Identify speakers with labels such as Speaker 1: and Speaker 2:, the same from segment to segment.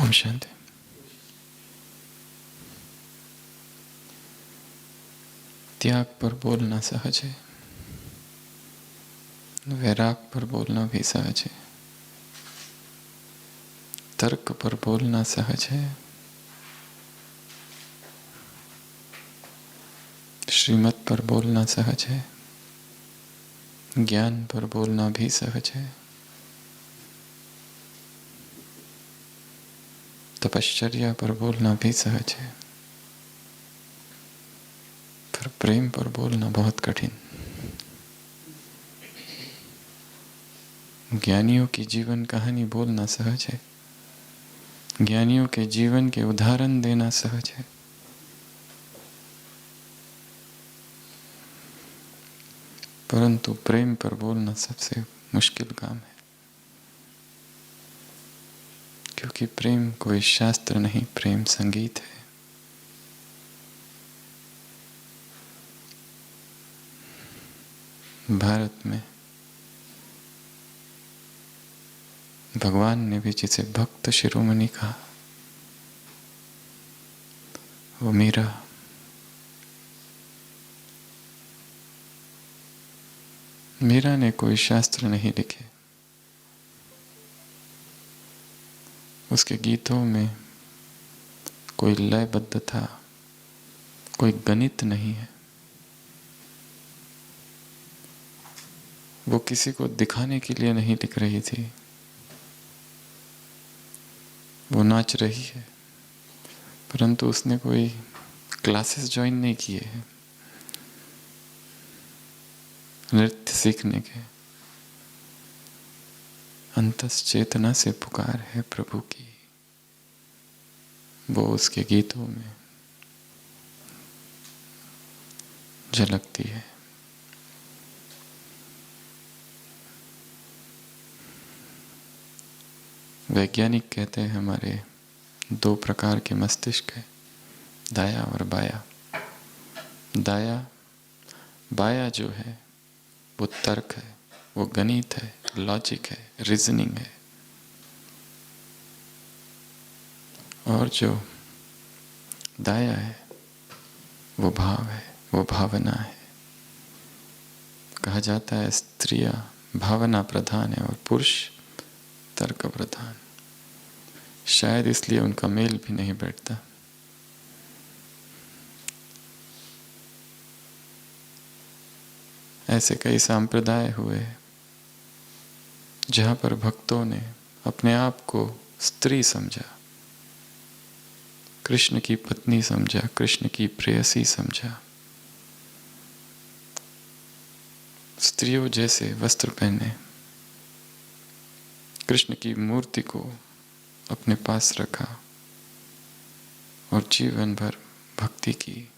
Speaker 1: ओम शांति। त्याग पर बोलना सहज है, वैराग पर बोलना भी सहज है, तर्क पर बोलना सहज है, श्रीमत पर बोलना सहज है, ज्ञान पर बोलना भी सहज है, तपश्चर्या पर बोलना भी सहज है, पर प्रेम पर बोलना बहुत कठिन। ज्ञानियों की जीवन कहानी बोलना सहज है, ज्ञानियों के जीवन के उदाहरण देना सहज है, परंतु प्रेम पर बोलना सबसे मुश्किल काम है, क्योंकि प्रेम कोई शास्त्र नहीं, प्रेम संगीत है। भारत में भगवान ने भी जिसे भक्त शिरोमणि कहा, वो मीरा। मीरा ने कोई शास्त्र नहीं लिखे, उसके गीतों में कोई लयबद्ध था, कोई गणित नहीं है। वो किसी को दिखाने के लिए नहीं लिख रही थी, वो नाच रही है, परंतु उसने कोई क्लासेस ज्वाइन नहीं किए हैं नृत्य सीखने के। अंतस चेतना से पुकार है प्रभु की, वो उसके गीतों में झलकती है। वैज्ञानिक कहते हैं हमारे दो प्रकार के मस्तिष्क है, दाया और बाया। बाया जो है वो तर्क है, वो गणित है, लॉजिक है, रीजनिंग है। और जो दाया है वो भाव है, वो भावना है। कहा जाता है स्त्रियां भावना प्रधान है और पुरुष तर्क प्रधान। शायद इसलिए उनका मेल भी नहीं बैठता। ऐसे कई संप्रदाय हुए जहां पर भक्तों ने अपने आप को स्त्री समझा, कृष्ण की पत्नी समझा, कृष्ण की प्रेयसी समझा, स्त्रियों जैसे वस्त्र पहने, कृष्ण की मूर्ति को अपने पास रखा और जीवन भर भक्ति की।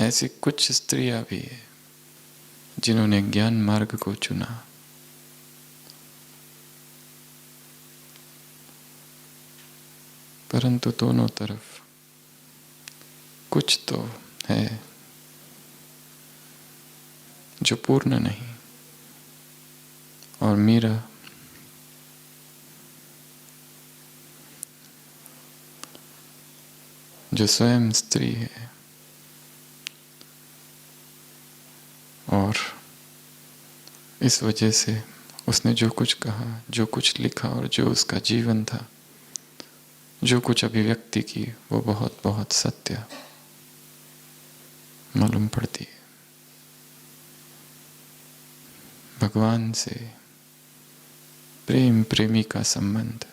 Speaker 1: ऐसी कुछ स्त्रियां भी है जिन्होंने ज्ञान मार्ग को चुना। परंतु दोनों तरफ कुछ तो है जो पूर्ण नहीं। और मीरा जो स्वयं स्त्री है और इस वजह से उसने जो कुछ कहा, जो कुछ लिखा और जो उसका जीवन था, जो कुछ अभिव्यक्ति की, वो बहुत बहुत सत्य मालूम पड़ती है। भगवान से प्रेम प्रेमी का संबंध,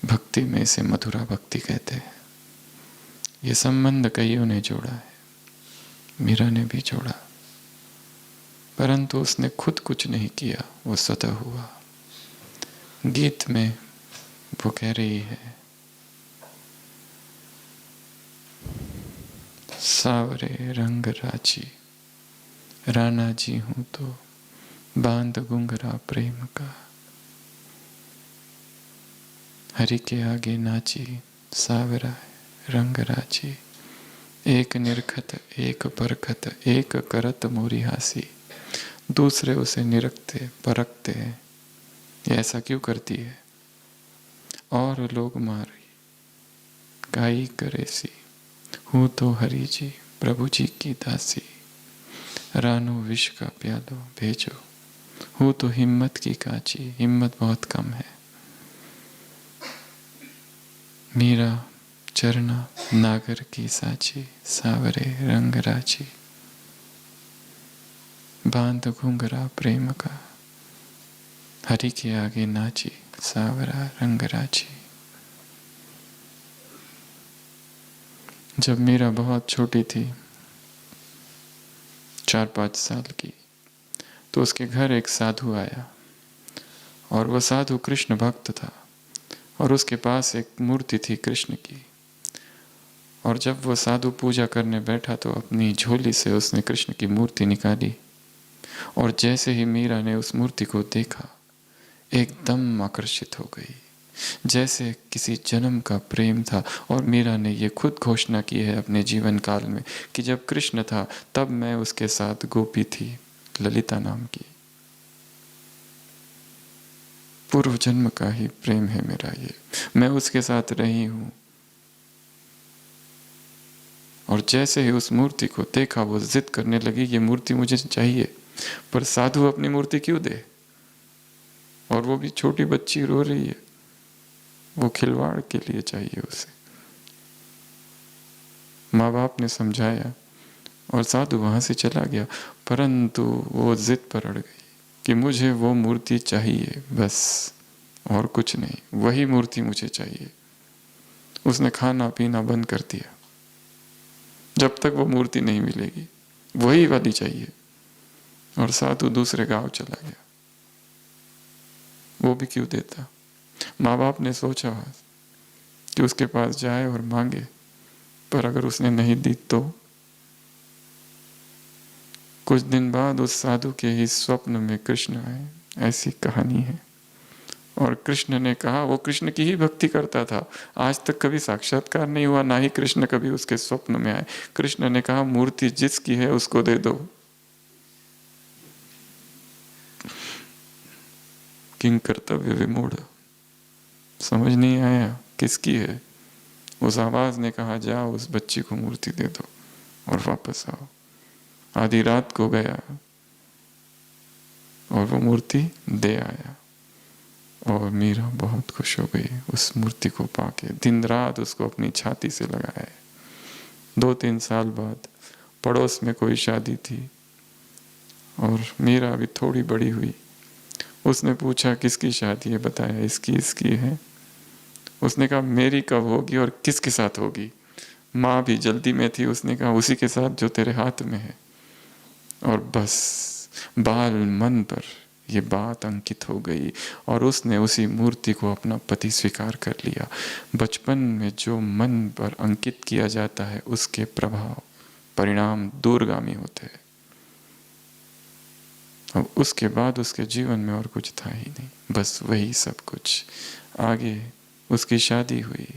Speaker 1: भक्ति में इसे मधुरा भक्ति कहते हैं। ये संबंध कईयों ने जोड़ा है, मीरा ने भी जोड़ा, परंतु उसने खुद कुछ नहीं किया, वो स्वतः हुआ। गीत में वो कह रही है, सावरे रंग राची राणा जी हूं तो बांध घुंघरा प्रेम का, हरि के आगे नाची सावरा रंग राची, एक निरखत एक परखत एक करत मोरी हासी। दूसरे उसे निरखते परखते हैं, ये ऐसा क्यों करती है? और लोग मारी काई करे सी, हूँ तो हरि जी प्रभु जी की दासी। रानो विष का प्यालो भेजो, हूँ तो हिम्मत की काची, हिम्मत बहुत कम है। मीरा चरना नागर की साची, सावरे रंग राची। बांध घुंघरा प्रेम का, हरि के आगे नाची, सावरा रंग राची। जब मीरा बहुत छोटी थी, 4-5 साल की, तो उसके घर एक साधु आया और वह साधु कृष्ण भक्त था और उसके पास एक मूर्ति थी कृष्ण की। और जब वह साधु पूजा करने बैठा तो अपनी झोली से उसने कृष्ण की मूर्ति निकाली और जैसे ही मीरा ने उस मूर्ति को देखा एकदम आकर्षित हो गई, जैसे किसी जन्म का प्रेम था। और मीरा ने ये खुद घोषणा की है अपने जीवन काल में कि जब कृष्ण था तब मैं उसके साथ गोपी थी, ललिता नाम की। पूर्व जन्म का ही प्रेम है मेरा ये, मैं उसके साथ रही हूं। और जैसे ही उस मूर्ति को देखा वो जिद करने लगी ये मूर्ति मुझे चाहिए। पर साधु अपनी मूर्ति क्यों दे, और वो भी छोटी बच्ची रो रही है, वो खिलवाड़ के लिए चाहिए उसे। माँ बाप ने समझाया और साधु वहां से चला गया, परंतु वो जिद पर अड़ गई कि मुझे वो मूर्ति चाहिए बस, और कुछ नहीं, वही मूर्ति मुझे चाहिए। उसने खाना पीना बंद कर दिया, जब तक वो मूर्ति नहीं मिलेगी वही वाली चाहिए। और साधु दूसरे गांव चला गया, वो भी क्यों देता। माँ बाप ने सोचा कि उसके पास जाए और मांगे, पर अगर उसने नहीं दी तो। कुछ दिन बाद उस साधु के ही स्वप्न में कृष्ण आए, ऐसी कहानी है। और कृष्ण ने कहा, वो कृष्ण की ही भक्ति करता था, आज तक कभी साक्षात्कार नहीं हुआ, ना ही कृष्ण कभी उसके स्वप्न में आए। कृष्ण ने कहा मूर्ति जिसकी है उसको दे दो। किंग कर्तव्य विमूढ़, समझ नहीं आया किसकी है। उस आवाज ने कहा जाओ उस बच्ची को मूर्ति दे दो और वापस आओ। आधी रात को गया और वो मूर्ति दे आया और मीरा बहुत खुश हो गई उस मूर्ति को पाके, दिन रात उसको अपनी छाती से लगाया। 2-3 साल बाद पड़ोस में कोई शादी थी और मीरा अभी थोड़ी बड़ी हुई। उसने पूछा किसकी शादी है, बताया इसकी है। उसने कहा मेरी कब होगी और किसके साथ होगी। माँ भी जल्दी में थी, उसने कहा उसी के साथ जो तेरे हाथ में है। और बस बाल मन पर ये बात अंकित हो गई और उसने उसी मूर्ति को अपना पति स्वीकार कर लिया। बचपन में जो मन पर अंकित किया जाता है उसके प्रभाव परिणाम दूरगामी होते हैं। और उसके बाद उसके जीवन में और कुछ था ही नहीं, बस वही सब कुछ। आगे उसकी शादी हुई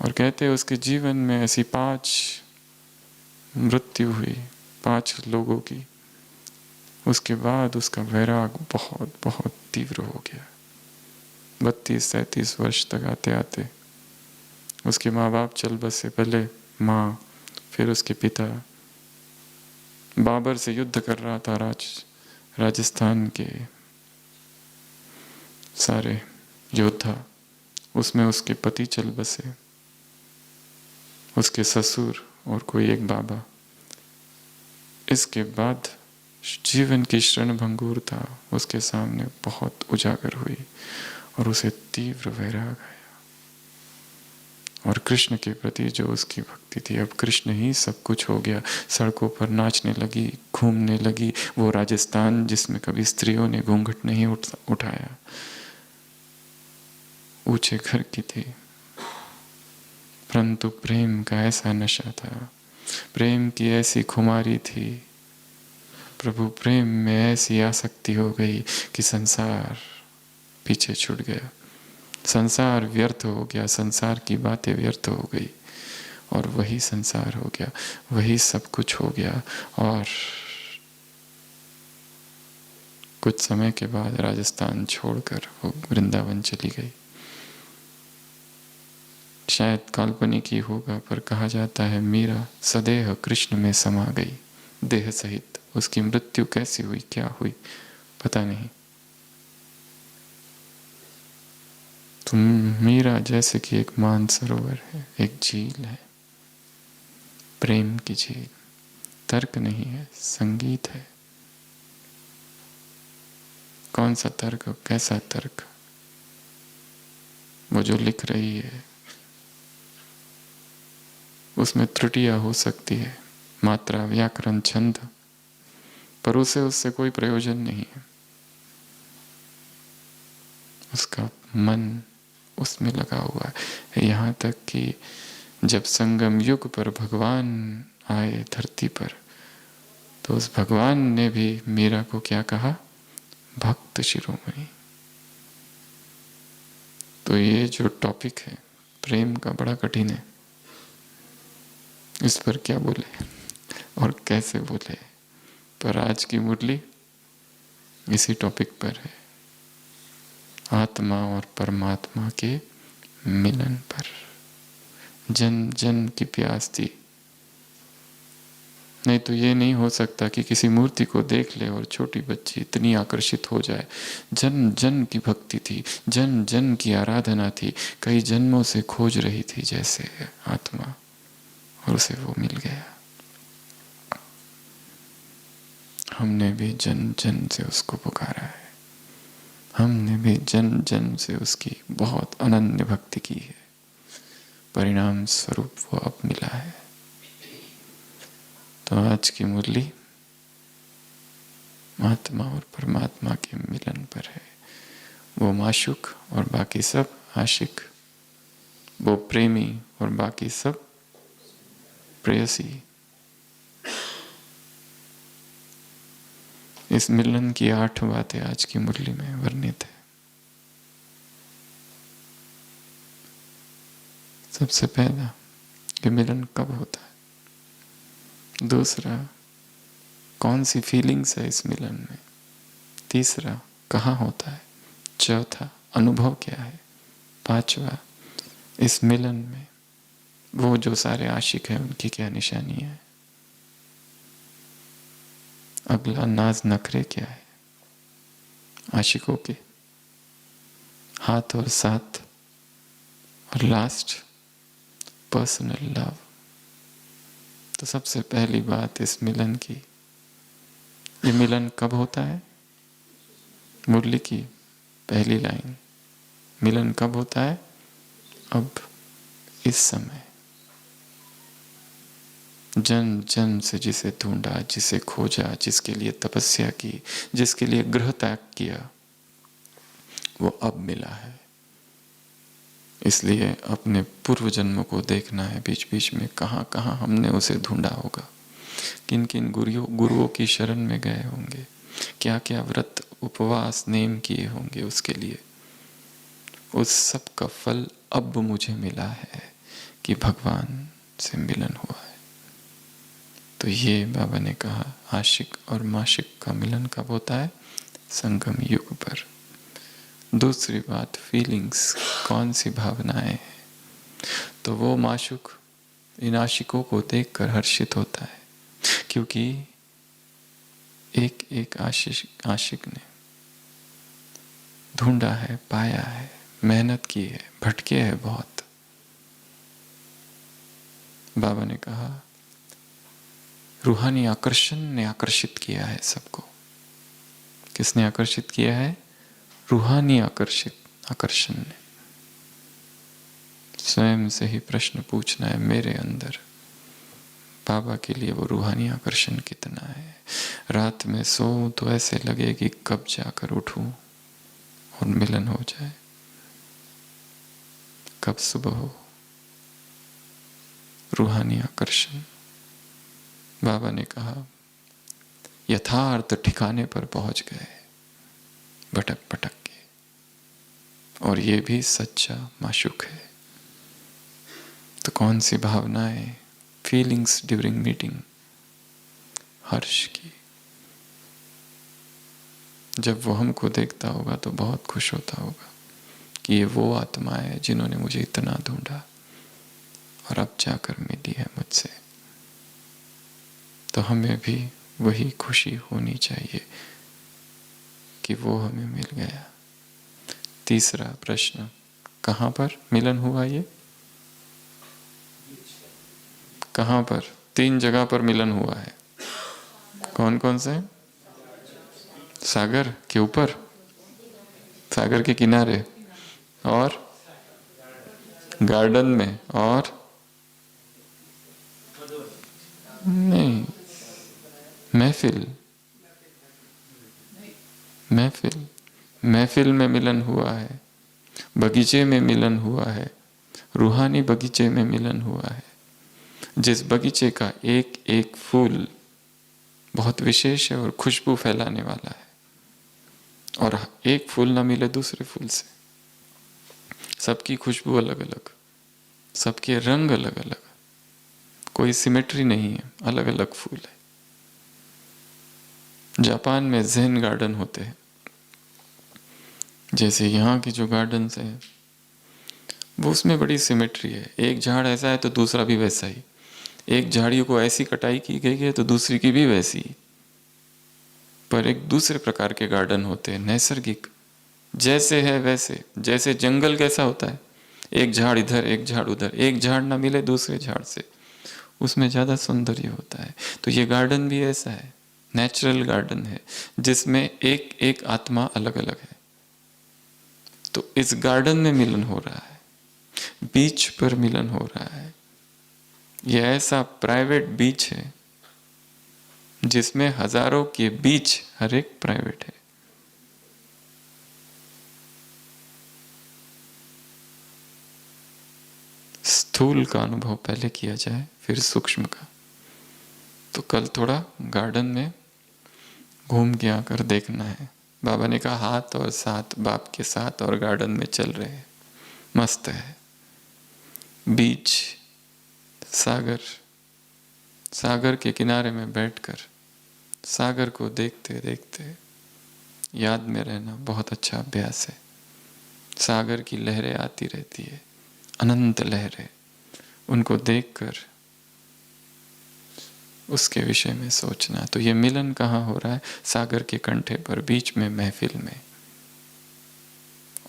Speaker 1: और कहते उसके जीवन में ऐसी 5 मृत्यु हुई, 5 लोगों की। उसके बाद उसका वैराग बहुत बहुत तीव्र हो गया। 32-33 वर्ष तक आते आते उसके माँ बाप चल बसे, पहले माँ फिर उसके पिता। बाबर से युद्ध कर रहा था राजस्थान के सारे योद्धा, उसमें उसके पति चल बसे, उसके ससुर और कोई एक बाबा। इसके बाद जीवन की क्षणभंगुर था उसके सामने बहुत उजागर हुई और उसे तीव्र वैराग आया। और कृष्ण के प्रति जो उसकी भक्ति थी, अब कृष्ण ही सब कुछ हो गया। सड़कों पर नाचने लगी, घूमने लगी। वो राजस्थान जिसमें कभी स्त्रियों ने घूंघट नहीं उठाया, ऊंचे घर की थी, परंतु प्रेम का ऐसा नशा था, प्रेम की ऐसी खुमारी थी, प्रभु प्रेम में ऐसी आसक्ति हो गई कि संसार पीछे छूट गया, संसार व्यर्थ हो गया, संसार की बातें व्यर्थ हो गई और वही संसार हो गया, वही सब कुछ हो गया। और कुछ समय के बाद राजस्थान छोड़कर वो वृंदावन चली गई। शायद काल्पनिक ही होगा, पर कहा जाता है मीरा सदेह कृष्ण में समा गई देह सहित। उसकी मृत्यु कैसी हुई, क्या हुई, पता नहीं। तो मीरा जैसे कि एक मानसरोवर है, एक झील है, प्रेम की झील। तर्क नहीं है, संगीत है। कौन सा तर्क, कैसा तर्क? वो जो लिख रही है उसमें त्रुटियां हो सकती है, मात्रा, व्याकरण, छंद, पर उससे कोई प्रयोजन नहीं है। उसका मन उसमें लगा हुआ है। यहाँ तक कि जब संगम युग पर भगवान आए धरती पर, तो उस भगवान ने भी मीरा को क्या कहा? भक्त शिरोमणि। तो ये जो टॉपिक है प्रेम का, बड़ा कठिन है। इस पर क्या बोले और कैसे बोले, पर आज की मुरली इसी टॉपिक पर है, आत्मा और परमात्मा के मिलन पर। जन जन की प्यास थी। नहीं तो ये नहीं हो सकता कि किसी मूर्ति को देख ले और छोटी बच्ची इतनी आकर्षित हो जाए। जन जन की भक्ति थी, जन जन की आराधना थी, कई जन्मों से खोज रही थी जैसे आत्मा, और उसे वो मिल गया। हमने भी जन जन से उसको पुकारा है, हमने भी जन जन से उसकी बहुत अनन्य भक्ति की है, परिणाम स्वरूप वो अब मिला है। तो आज की मुरली आत्मा और परमात्मा के मिलन पर है। वो माशुक और बाकी सब आशिक, वो प्रेमी और बाकी सब प्रेयसी। इस मिलन की 8 बातें आज की मुरली में वर्णित है। सबसे पहला कि मिलन कब होता है। दूसरा, कौन सी फीलिंग्स है इस मिलन में। तीसरा, कहाँ होता है। चौथा, अनुभव क्या है। पांचवा, इस मिलन में वो जो सारे आशिक हैं उनकी क्या निशानी है। अगला, नाज नखरे क्या है आशिकों के, हाथ और साथ। और लास्ट, पर्सनल लव। तो सबसे पहली बात इस मिलन की, ये मिलन कब होता है। मुरली की पहली लाइन, मिलन कब होता है। अब, इस समय। जन जन से जिसे ढूंढा, जिसे खोजा, जिसके लिए तपस्या की, जिसके लिए गृह त्याग किया, वो अब मिला है। इसलिए अपने पूर्व जन्मों को देखना है, बीच बीच में कहाँ कहाँ हमने उसे ढूंढा होगा, किन किन गुरुओं की शरण में गए होंगे, क्या क्या व्रत उपवास नेम किए होंगे उसके लिए। उस सब का फल अब मुझे मिला है कि भगवान से मिलन हुआ है। तो ये बाबा ने कहा, आशिक और माशिक का मिलन कब होता है। संगम युग पर। दूसरी बात, फीलिंग्स, कौन सी भावनाएं हैं। तो वो माशुक इन आशिकों को देखकर हर्षित होता है, क्योंकि एक एक आशिक ने ढूंढा है, पाया है, मेहनत की है, भटके है बहुत। बाबा ने कहा, रूहानी आकर्षण ने आकर्षित किया है सबको। किसने आकर्षित किया है। रूहानी आकर्षण ने। स्वयं से ही प्रश्न पूछना है मेरे अंदर, बाबा के लिए वो रूहानी आकर्षण कितना है। रात में सोऊं तो ऐसे लगे कि कब जाकर उठूं और मिलन हो जाए, कब सुबह हो। रूहानी आकर्षण। बाबा ने कहा, यथार्थ ठिकाने पर पहुंच गए भटक भटक के, और ये भी सच्चा माशुक है। तो कौन सी भावनाएं, फीलिंग्स ड्यूरिंग मीटिंग। हर्ष की, जब वो हमको देखता होगा तो बहुत खुश होता होगा कि ये वो आत्मा है जिन्होंने मुझे इतना ढूंढा और अब जाकर मिली है मुझसे। तो हमें भी वही खुशी होनी चाहिए कि वो हमें मिल गया। तीसरा प्रश्न, कहाँ पर मिलन हुआ? ये कहाँ पर? 3 जगह पर मिलन हुआ है। कौन कौन से? सागर के ऊपर, सागर के किनारे, और गार्डन में, और नहीं, महफिल, महफिल, महफिल में मिलन हुआ है, बगीचे में मिलन हुआ है, रूहानी बगीचे में मिलन हुआ है। जिस बगीचे का एक एक फूल बहुत विशेष है और खुशबू फैलाने वाला है, और एक फूल ना मिले दूसरे फूल से, सबकी खुशबू अलग अलग, सबके रंग अलग अलग, कोई सिमेट्री नहीं है, अलग अलग फूल है। जापान में ज़ेन गार्डन होते हैं, जैसे यहाँ के जो गार्डन्स हैं वो, उसमें बड़ी सिमेट्री है। एक झाड़ ऐसा है तो दूसरा भी वैसा ही, एक झाड़ियों को ऐसी कटाई की गई है तो दूसरी की भी वैसी ही। पर एक दूसरे प्रकार के गार्डन होते हैं, नैसर्गिक, जैसे है वैसे। जैसे जंगल कैसा होता है, एक झाड़ इधर एक झाड़ उधर, एक झाड़ ना मिले दूसरे झाड़ से, उसमें ज़्यादा सौंदर्य होता है। तो ये गार्डन भी ऐसा है, नेचुरल गार्डन है जिसमें एक एक आत्मा अलग अलग है। तो इस गार्डन में मिलन हो रहा है, बीच पर मिलन हो रहा है। यह ऐसा प्राइवेट बीच है जिसमें हजारों के बीच हर एक प्राइवेट है। स्थूल का अनुभव पहले किया जाए, फिर सूक्ष्म का। तो कल थोड़ा गार्डन में घूम के आकर देखना है। बाबा ने कहा हाथ और साथ, बाप के साथ और गार्डन में चल रहे हैं, मस्त है। बीच, सागर, सागर के किनारे में बैठकर सागर को देखते देखते याद में रहना बहुत अच्छा अभ्यास है। सागर की लहरें आती रहती है, अनंत लहरें, उनको देखकर उसके विषय में सोचना। तो ये मिलन कहाँ हो रहा है? सागर के कंठे पर, बीच में, महफिल में।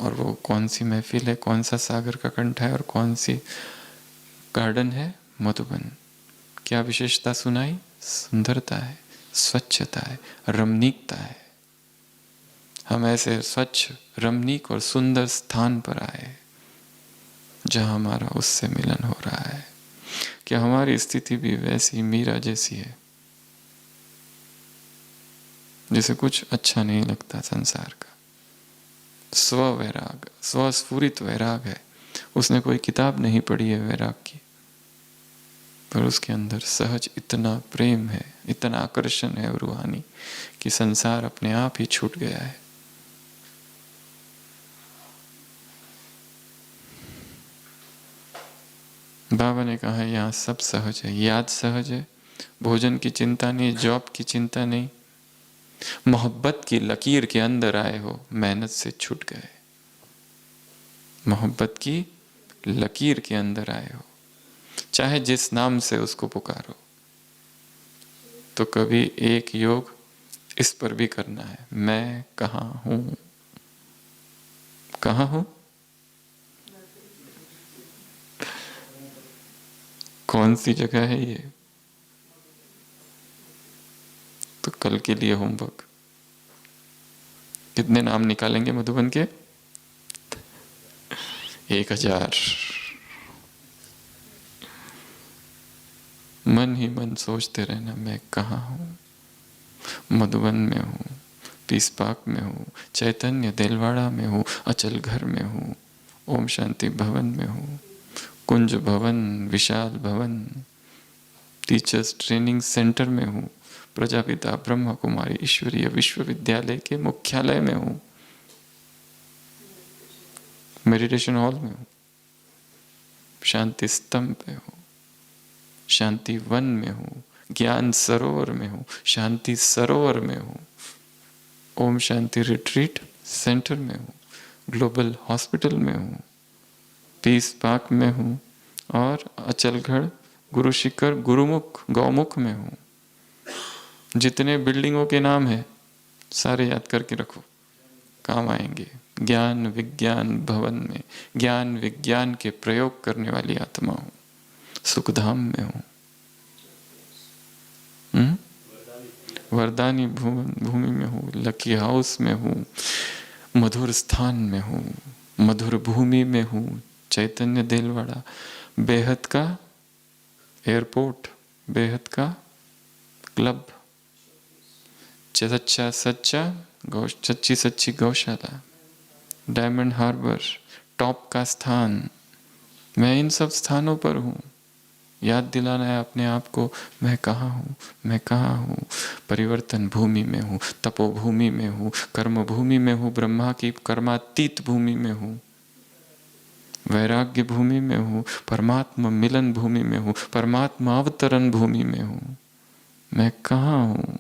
Speaker 1: और वो कौन सी महफिल है, कौन सा सागर का कंठा है और कौन सी गार्डन है? मधुबन। क्या विशेषता सुनाई? सुंदरता है, स्वच्छता है, रमणीकता है। हम ऐसे स्वच्छ, रमणीक और सुंदर स्थान पर आए जहां हमारा उससे मिलन हो रहा है। क्या हमारी स्थिति भी वैसी मीरा जैसी है, जिसे कुछ अच्छा नहीं लगता संसार का? स्व वैराग, स्वस्फुरित वैराग है। उसने कोई किताब नहीं पढ़ी है वैराग की, पर उसके अंदर सहज इतना प्रेम है, इतना आकर्षण है रूहानी, कि संसार अपने आप ही छूट गया है। बाबा ने कहा है यहाँ सब सहज है, याद सहज है, भोजन की चिंता नहीं, जॉब की चिंता नहीं, मोहब्बत की लकीर के अंदर आए हो, मेहनत से छूट गए। मोहब्बत की लकीर के अंदर आए हो, चाहे जिस नाम से उसको पुकारो। तो कभी एक योग इस पर भी करना है, मैं कहाँ हूं, कहाँ हूं, कौन सी जगह है ये? तो कल के लिए होमवर्क, कितने नाम निकालेंगे मधुबन के? 1000। मन ही मन सोचते रहना, मैं कहाँ हूँ? मधुबन में हूँ, पीस पार्क में हूँ, चैतन्य देलवाड़ा में हूँ, अचल घर में हूँ, ओम शांति भवन में हूँ, कुंज भवन, विशाल भवन, टीचर्स ट्रेनिंग सेंटर में हूँ, प्रजापिता ब्रह्मा कुमारी ईश्वरीय विश्वविद्यालय के मुख्यालय में हूँ, मेडिटेशन हॉल में हूँ, शांति स्तंभ में हूँ, शांति वन में हूँ, ज्ञान सरोवर में हूँ, शांति सरोवर में हूँ, ओम शांति रिट्रीट सेंटर में हूँ, ग्लोबल हॉस्पिटल में हूँ, पीस पार्क में हूँ और अचलगढ़, गुरु शिखर, गुरुमुख, गौमुख में हूँ। जितने बिल्डिंगों के नाम हैं सारे याद करके रखो, काम आएंगे। ज्ञान विज्ञान भवन में ज्ञान विज्ञान के प्रयोग करने वाली आत्मा हूँ, सुखधाम में हूँ, वरदानी भूमि में हूँ, लकी हाउस में हूँ, मधुर स्थान में हूँ, मधुर भूमि में हूँ, चैतन्य देलवाड़ा, बेहद का एयरपोर्ट, बेहद का क्लब, सच्चा सच्चा सच्ची सच्ची गौशाला, डायमंड हार्बर, टॉप का स्थान। मैं इन सब स्थानों पर हूँ। याद दिलाना है अपने आप को, मैं कहाँ हूँ, मैं कहाँ हूँ। परिवर्तन भूमि में हूँ, तपोभूमि में हूँ, कर्म भूमि में हूँ, ब्रह्मा की कर्मातीत भूमि में हूँ, वैराग्य भूमि में हूँ, परमात्मा मिलन भूमि में हूँ, परमात्मा अवतरण भूमि में हूँ। मैं कहाँ हूँ?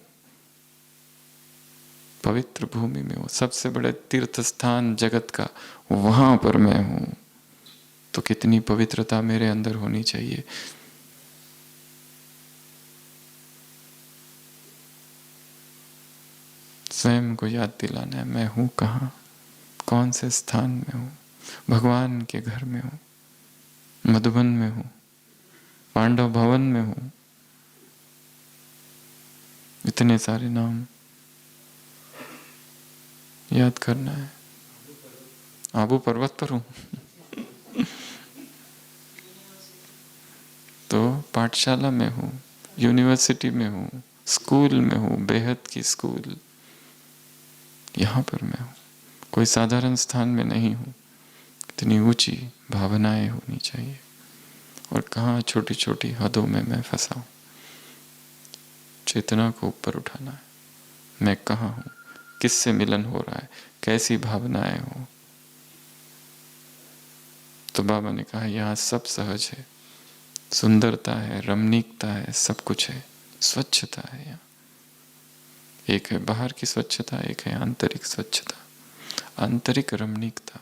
Speaker 1: पवित्र भूमि में हूँ, सबसे बड़े तीर्थ स्थान जगत का, वहां पर मैं हूँ। तो कितनी पवित्रता मेरे अंदर होनी चाहिए। स्वयं को याद दिलाना है, मैं हूँ कहाँ, कौन से स्थान में हूँ। भगवान के घर में हूँ, मधुबन में हूँ, पांडव भवन में हूँ। इतने सारे नाम याद करना है। आबू पर्वत पर हूँ तो पाठशाला में हूँ, यूनिवर्सिटी में हूँ, स्कूल में हूँ, बेहद की स्कूल, यहाँ पर मैं हूँ। कोई साधारण स्थान में नहीं हूँ। इतनी ऊंची भावनाएं होनी चाहिए। और कहाँ छोटी छोटी हदों में मैं फंसा हूँ। चेतना को ऊपर उठाना है। मैं कहाँ हूँ, किससे मिलन हो रहा है, कैसी भावनाएं हो। तो बाबा ने कहा यहाँ सब सहज है, सुंदरता है, रमणीकता है, सब कुछ है, स्वच्छता है। यहाँ एक है बाहर की स्वच्छता, एक है आंतरिक स्वच्छता, आंतरिक रमणीकता।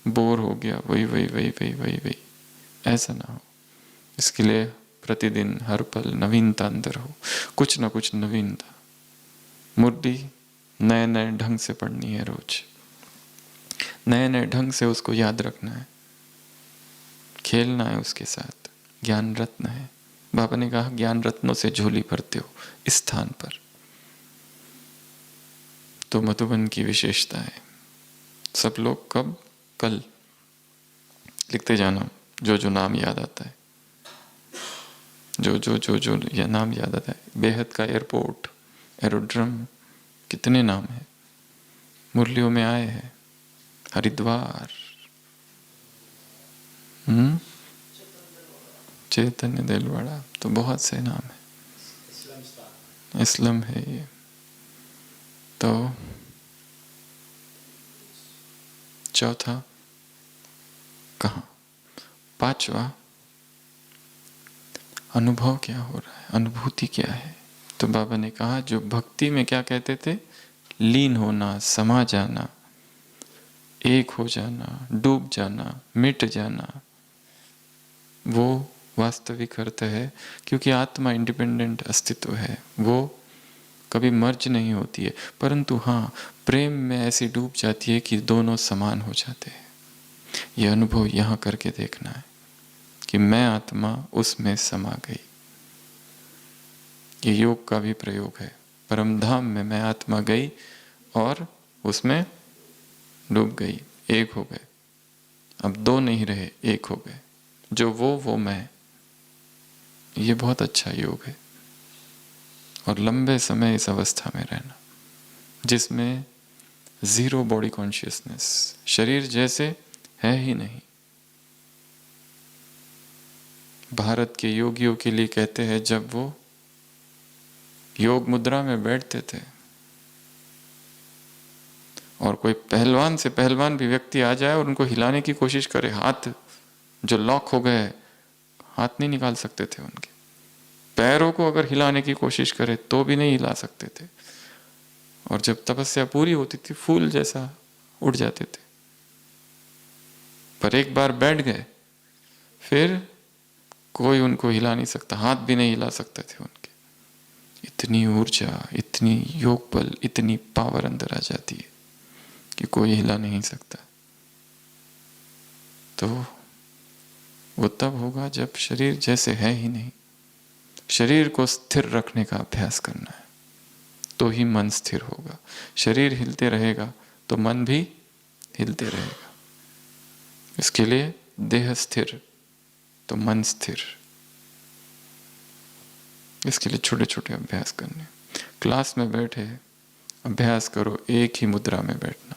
Speaker 1: बोर हो गया, वही वही वही वही वही वही, ऐसा ना हो। इसके लिए प्रतिदिन हर पल नवीनता अंदर हो, कुछ ना कुछ नवीनता। मुरली नए नए ढंग से पढ़नी है, रोज नए नए ढंग से उसको याद रखना है, खेलना है उसके साथ। ज्ञान रत्न है। बाबा ने कहा ज्ञान रत्नों से झोली भरते हो इस स्थान पर। तो मधुबन की विशेषता है। सब लोग कब, कल लिखते जाना जो जो नाम याद आता है, जो जो जो जो यह नाम याद आता है। बेहद का एयरपोर्ट, एरोड्रम, कितने नाम हैं, मुरलियों में आए हैं। हरिद्वार, चैतन्य देलवाड़ा, तो बहुत से नाम है। इस्लाम है ये। तो चौथा कहाँ, पांचवा अनुभव क्या हो रहा है, अनुभूति क्या है। तो बाबा ने कहा जो भक्ति में क्या कहते थे, लीन होना, समा जाना, एक हो जाना, डूब जाना, मिट जाना, वो वास्तविक अर्थ है। क्योंकि आत्मा इंडिपेंडेंट अस्तित्व है, वो कभी मर्ज नहीं होती है। परंतु हाँ, प्रेम में ऐसी डूब जाती है कि दोनों समान हो जाते हैं। यह अनुभव यहाँ करके देखना है कि मैं आत्मा उसमें समा गई। ये योग का भी प्रयोग है। परम धाम में मैं आत्मा गई और उसमें डूब गई, एक हो गए। अब दो नहीं रहे, एक हो गए। जो वो मैं। ये बहुत अच्छा योग है। और लंबे समय इस अवस्था में रहना जिसमें जीरो बॉडी कॉन्शियसनेस, शरीर जैसे है ही नहीं। भारत के योगियों के लिए कहते हैं जब वो योग मुद्रा में बैठते थे और कोई पहलवान से पहलवान भी व्यक्ति आ जाए और उनको हिलाने की कोशिश करे, हाथ जो लॉक हो गए, हाथ नहीं निकाल सकते थे उनके। पैरों को अगर हिलाने की कोशिश करे तो भी नहीं हिला सकते थे। और जब तपस्या पूरी होती थी फूल जैसा उड़ जाते थे। पर एक बार बैठ गए फिर कोई उनको हिला नहीं सकता, हाथ भी नहीं हिला सकते थे उनके। इतनी ऊर्जा, इतनी योग बल, इतनी पावर अंदर आ जाती है कि कोई हिला नहीं सकता। तो वो तब होगा जब शरीर जैसे है ही नहीं, शरीर को स्थिर रखने का अभ्यास करना है, तो ही मन स्थिर होगा। शरीर हिलते रहेगा तो मन भी हिलते रहेगा। इसके लिए देह स्थिर तो मन स्थिर। इसके लिए छोटे छोटे अभ्यास करने। क्लास में बैठे अभ्यास करो एक ही मुद्रा में बैठना,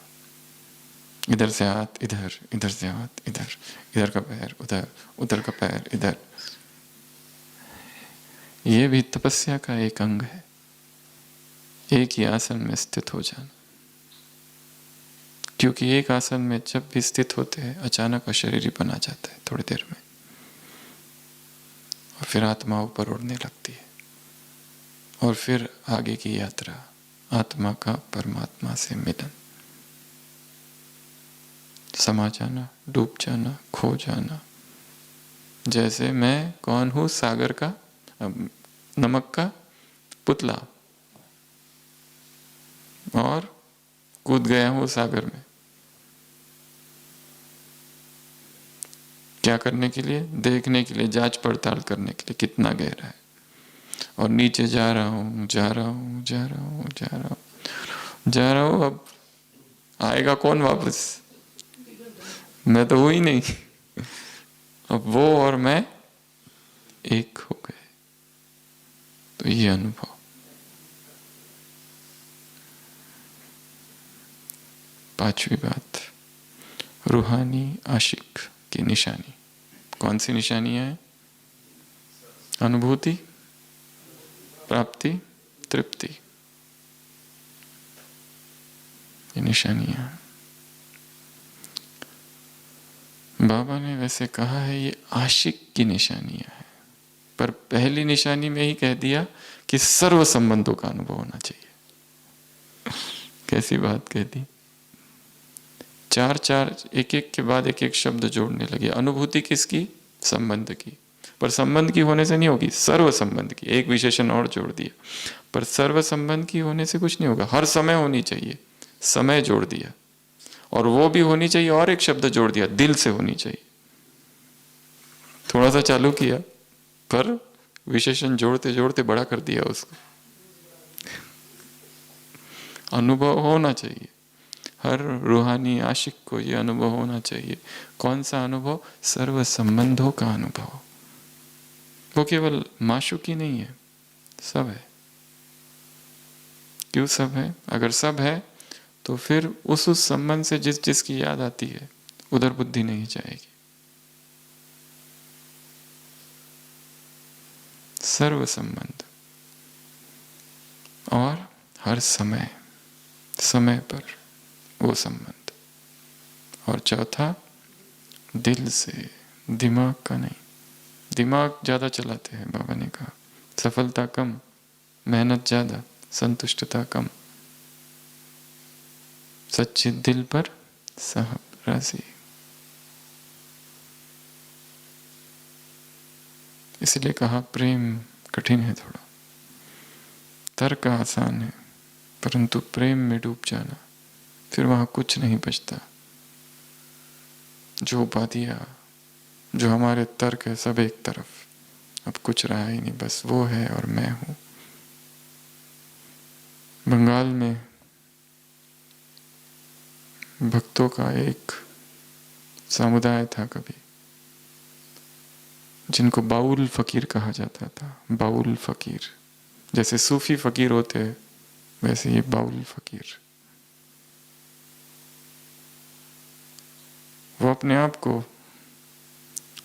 Speaker 1: इधर से हाथ इधर, इधर से हाथ इधर, इधर का पैर उधर, उधर का पैर इधर। ये भी तपस्या का एक अंग है, एक ही आसन में स्थित हो जाना। क्योंकि एक आसन में जब भी स्थित होते हैं अचानक शरीर ही बना जाता है थोड़ी देर में, और फिर आत्मा ऊपर उड़ने लगती है, और फिर आगे की यात्रा आत्मा का परमात्मा से मिलन, समा जाना, डूब जाना, खो जाना। जैसे मैं कौन हूं, सागर का नमक का पुतला, और कूद गया हूं सागर में। क्या करने के लिए? देखने के लिए, जांच पड़ताल करने के लिए कितना गहरा है। और नीचे जा रहा हूं, जा रहा हूं, जा रहा हूं, जा रहा हूं, जा रहा हूं। अब आएगा कौन वापस? मैं तो हूं ही नहीं। अब वो और मैं एक हो गए। तो ये अनुभव। पांचवी बात, रूहानी आशिक की निशानी। कौन सी निशानियां हैं? अनुभूति, प्राप्ति, तृप्ति, ये निशानियां। बाबा ने वैसे कहा है ये आशिक की निशानियां हैं, पर पहली निशानी में ही कह दिया कि सर्व संबंधों का अनुभव होना चाहिए। कैसी बात कह दी? चार चार एक एक के बाद एक एक शब्द जोड़ने लगे। अनुभूति किसकी? संबंध की। पर संबंध की होने से नहीं होगी, सर्व संबंध की। एक विशेषण और जोड़ दिया, पर सर्व संबंध की होने से कुछ नहीं होगा। हर समय होनी चाहिए, समय जोड़ दिया। और वो भी होनी चाहिए, और एक शब्द जोड़ दिया, दिल से होनी चाहिए। थोड़ा सा चालू किया पर विशेषण जोड़ते जोड़ते बड़ा कर दिया उसको। अनुभव होना चाहिए, हर रूहानी आशिक को ये अनुभव होना चाहिए। कौन सा अनुभव? सर्व संबंधों का अनुभव। वो केवल माशूकी नहीं है, सब है। क्यों सब है? अगर सब है तो फिर उस संबंध से जिस जिसकी याद आती है उधर बुद्धि नहीं जाएगी। सर्व संबंध और हर समय, समय पर वो संबंध। और चौथा, दिल से, दिमाग का नहीं। दिमाग ज्यादा चलाते हैं, बाबा ने कहा सफलता कम, मेहनत ज्यादा, संतुष्टता कम। सच्चे दिल पर साहब राजी। इसलिए कहा प्रेम कठिन है थोड़ा, तर्क आसान है, परंतु प्रेम में डूब जाना, फिर वहां कुछ नहीं बचता। जो उपाधियां, जो हमारे तर्क है, सब एक तरफ, अब कुछ रहा ही नहीं, बस वो है और मैं हूं। बंगाल में भक्तों का एक समुदाय था कभी, जिनको बाउल फकीर कहा जाता था। बाउल फकीर, जैसे सूफी फकीर होते हैं वैसे ये बाउल फकीर। वो अपने आप को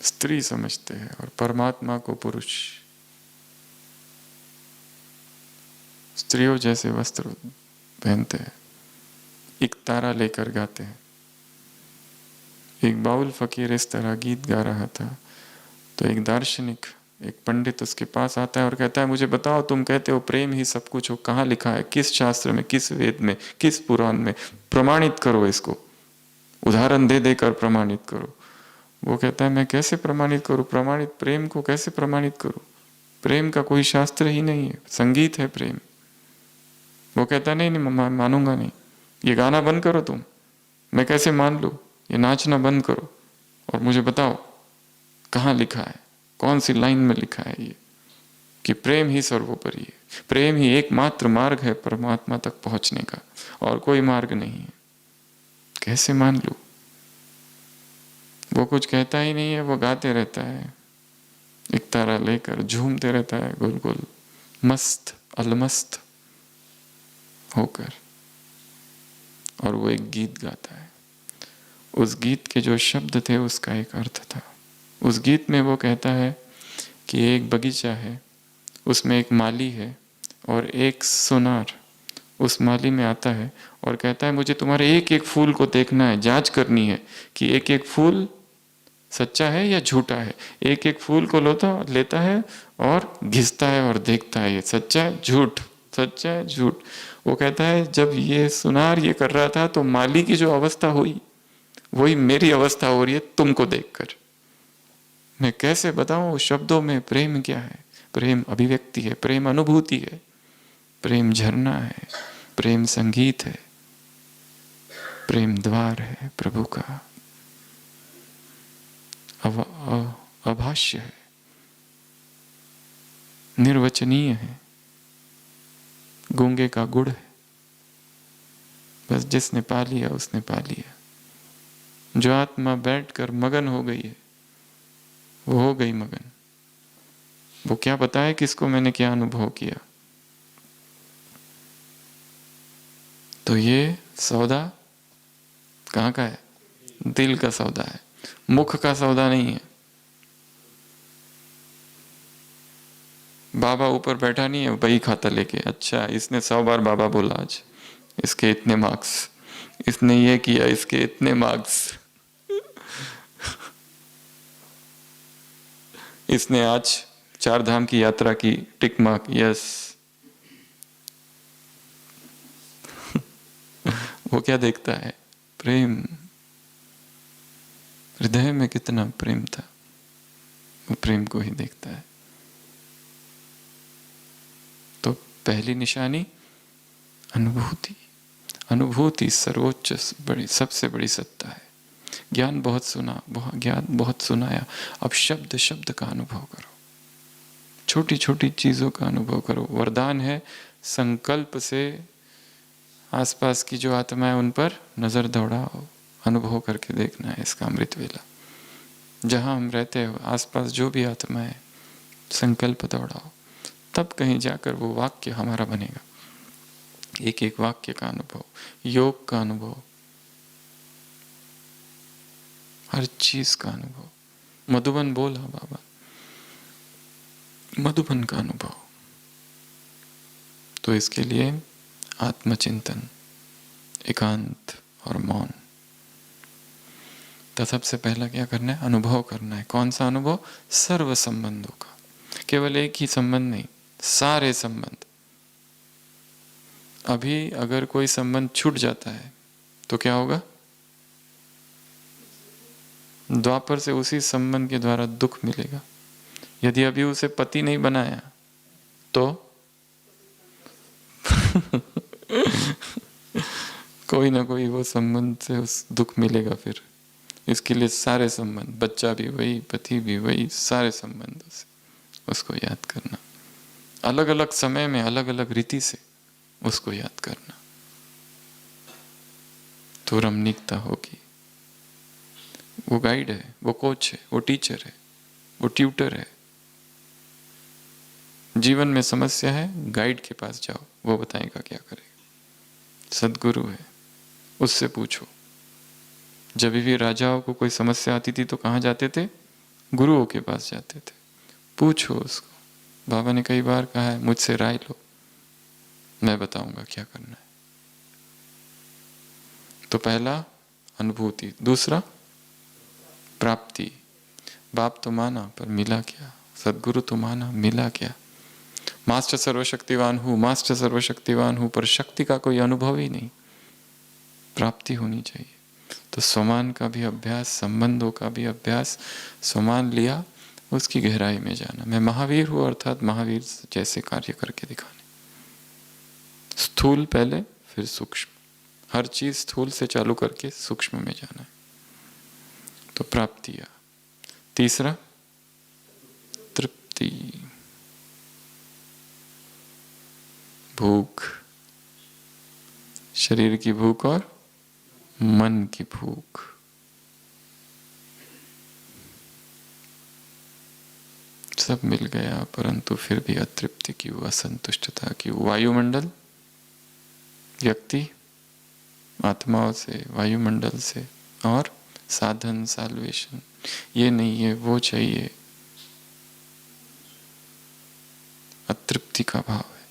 Speaker 1: स्त्री समझते हैं और परमात्मा को पुरुष। स्त्रियों जैसे वस्त्र पहनते हैं, एक तारा लेकर गाते हैं। एक बाउल फकीर इस तरह गीत गा रहा था तो एक दार्शनिक एक पंडित उसके पास आता है और कहता है मुझे बताओ, तुम कहते हो प्रेम ही सब कुछ हो, कहाँ लिखा है, किस शास्त्र में, किस वेद में, किस पुराण में, प्रमाणित करो इसको, उदाहरण दे देकर प्रमाणित करो। वो कहता है मैं कैसे प्रमाणित करूं, प्रमाणित प्रेम को कैसे प्रमाणित करूं, प्रेम का कोई शास्त्र ही नहीं है, संगीत है प्रेम। वो कहता नहीं नहीं मानूंगा नहीं, ये गाना बंद करो तुम, मैं कैसे मान लूं, ये नाचना बंद करो और मुझे बताओ कहाँ लिखा है, कौन सी लाइन में लिखा है ये कि प्रेम ही सर्वोपरि है, प्रेम ही एकमात्र मार्ग है परमात्मा तक पहुंचने का, और कोई मार्ग नहीं है। कैसे मान लूं? वो कुछ कहता ही नहीं है, वो गाते रहता है, एक तारा लेकर झूमते रहता है गोल गोल, मस्त अलमस्त होकर, और वो एक गीत गाता है। उस गीत के जो शब्द थे उसका एक अर्थ था। उस गीत में वो कहता है कि एक बगीचा है, उसमें एक माली है और एक सुनार उस माली में आता है और कहता है मुझे तुम्हारे एक एक फूल को देखना है, जांच करनी है कि एक एक फूल सच्चा है या झूठा है। एक एक फूल को लेता है और घिसता है और देखता है ये सच्चा है झूठ, सच्चा है झूठ। वो कहता है जब ये सुनार ये कर रहा था तो माली की जो अवस्था हुई वही मेरी अवस्था हो रही है तुमको देखकर। मैं कैसे बताऊं उस शब्दों में प्रेम क्या है। प्रेम अभिव्यक्ति है, प्रेम अनुभूति है, प्रेम झरना है, प्रेम संगीत है, प्रेम द्वार है प्रभु का, अभाष्य है, निर्वचनीय है, गूंगे का गुड़ है। बस जिसने पा लिया उसने पा लिया। जो आत्मा बैठकर मगन हो गई है वो हो गई मगन। वो क्या बताए किसको मैंने क्या अनुभव किया। तो ये सौदा कहाँ का है? दिल का सौदा है, मुख का सौदा नहीं है। बाबा ऊपर बैठा नहीं है बही खाता लेके, अच्छा इसने 100 बार बाबा बोला आज, इसके इतने मार्क्स, इसने ये किया इसके इतने मार्क्स, इसने आज 4 धाम की यात्रा की, टिक मार्क, यस। वो क्या देखता है? प्रेम। हृदय में कितना प्रेम था, वो प्रेम को ही देखता है। तो पहली निशानी अनुभूति। अनुभूति सर्वोच्च बड़ी सबसे बड़ी सत्ता है। ज्ञान बहुत सुना, ज्ञान बहुत सुनाया, अब शब्द शब्द का अनुभव करो, छोटी छोटी चीजों का अनुभव करो। वरदान है संकल्प से आसपास की जो आत्मा है उन पर नजर दौड़ाओ, अनुभव करके देखना है इसका अमृत वेला। जहाँ हम रहते हो आसपास जो भी आत्मा है संकल्प दौड़ाओ, तब कहीं जाकर वो वाक्य हमारा बनेगा। एक एक वाक्य का अनुभव, योग का अनुभव, हर चीज का अनुभव। मधुबन बोला बाबा, मधुबन का अनुभव। तो इसके लिए आत्मचिंतन, एकांत और मौन। तो सबसे पहला क्या करना है? अनुभव करना है। कौन सा अनुभव? सर्व संबंधों का। केवल एक ही संबंध नहीं, सारे संबंध। अभी अगर कोई संबंध छूट जाता है तो क्या होगा? द्वापर से उसी संबंध के द्वारा दुख मिलेगा। यदि अभी उसे पति नहीं बनाया तो कोई ना कोई वो संबंध से उस दुख मिलेगा। फिर इसके लिए सारे संबंध, बच्चा भी वही, पति भी वही, सारे संबंधों से उसको याद करना। अलग अलग समय में अलग अलग रीति से उसको याद करना, तो रमणीकता होगी। वो गाइड है, वो कोच है, वो टीचर है, वो ट्यूटर है। जीवन में समस्या है, गाइड के पास जाओ, वो बताएगा क्या करेगा। सदगुरु है, उससे पूछो। जब भी राजाओं को कोई समस्या आती थी तो कहाँ जाते थे? गुरुओं के पास जाते थे। पूछो उसको। बाबा ने कई बार कहा है मुझसे राय लो, मैं बताऊंगा क्या करना है। तो पहला अनुभूति, दूसरा प्राप्ति। बाप तो माना पर मिला क्या? सदगुरु तो माना, मिला क्या? मास्टर सर्वशक्तिवान हूँ, मास्टर सर्वशक्तिवान हूँ, पर शक्ति का कोई अनुभव ही नहीं। प्राप्ति होनी चाहिए। तो स्वमान का भी अभ्यास, संबंधों का भी अभ्यास। स्वमान लिया, उसकी गहराई में जाना। मैं महावीर हूँ अर्थात महावीर जैसे कार्य करके दिखाने। स्थूल पहले, फिर सूक्ष्म। हर चीज स्थूल से चालू करके सूक्ष्म में जाना है, तो प्राप्तियां। तीसरा तृप्ति, भूख, शरीर की भूख और मन की भूख। सब मिल गया परंतु फिर भी अतृप्ति क्यों, असंतुष्टता क्यों? वायुमंडल, व्यक्ति, आत्माओं से, वायुमंडल से, और साधन, साल्वेशन, ये नहीं है, वो चाहिए। अतृप्ति का भाव है।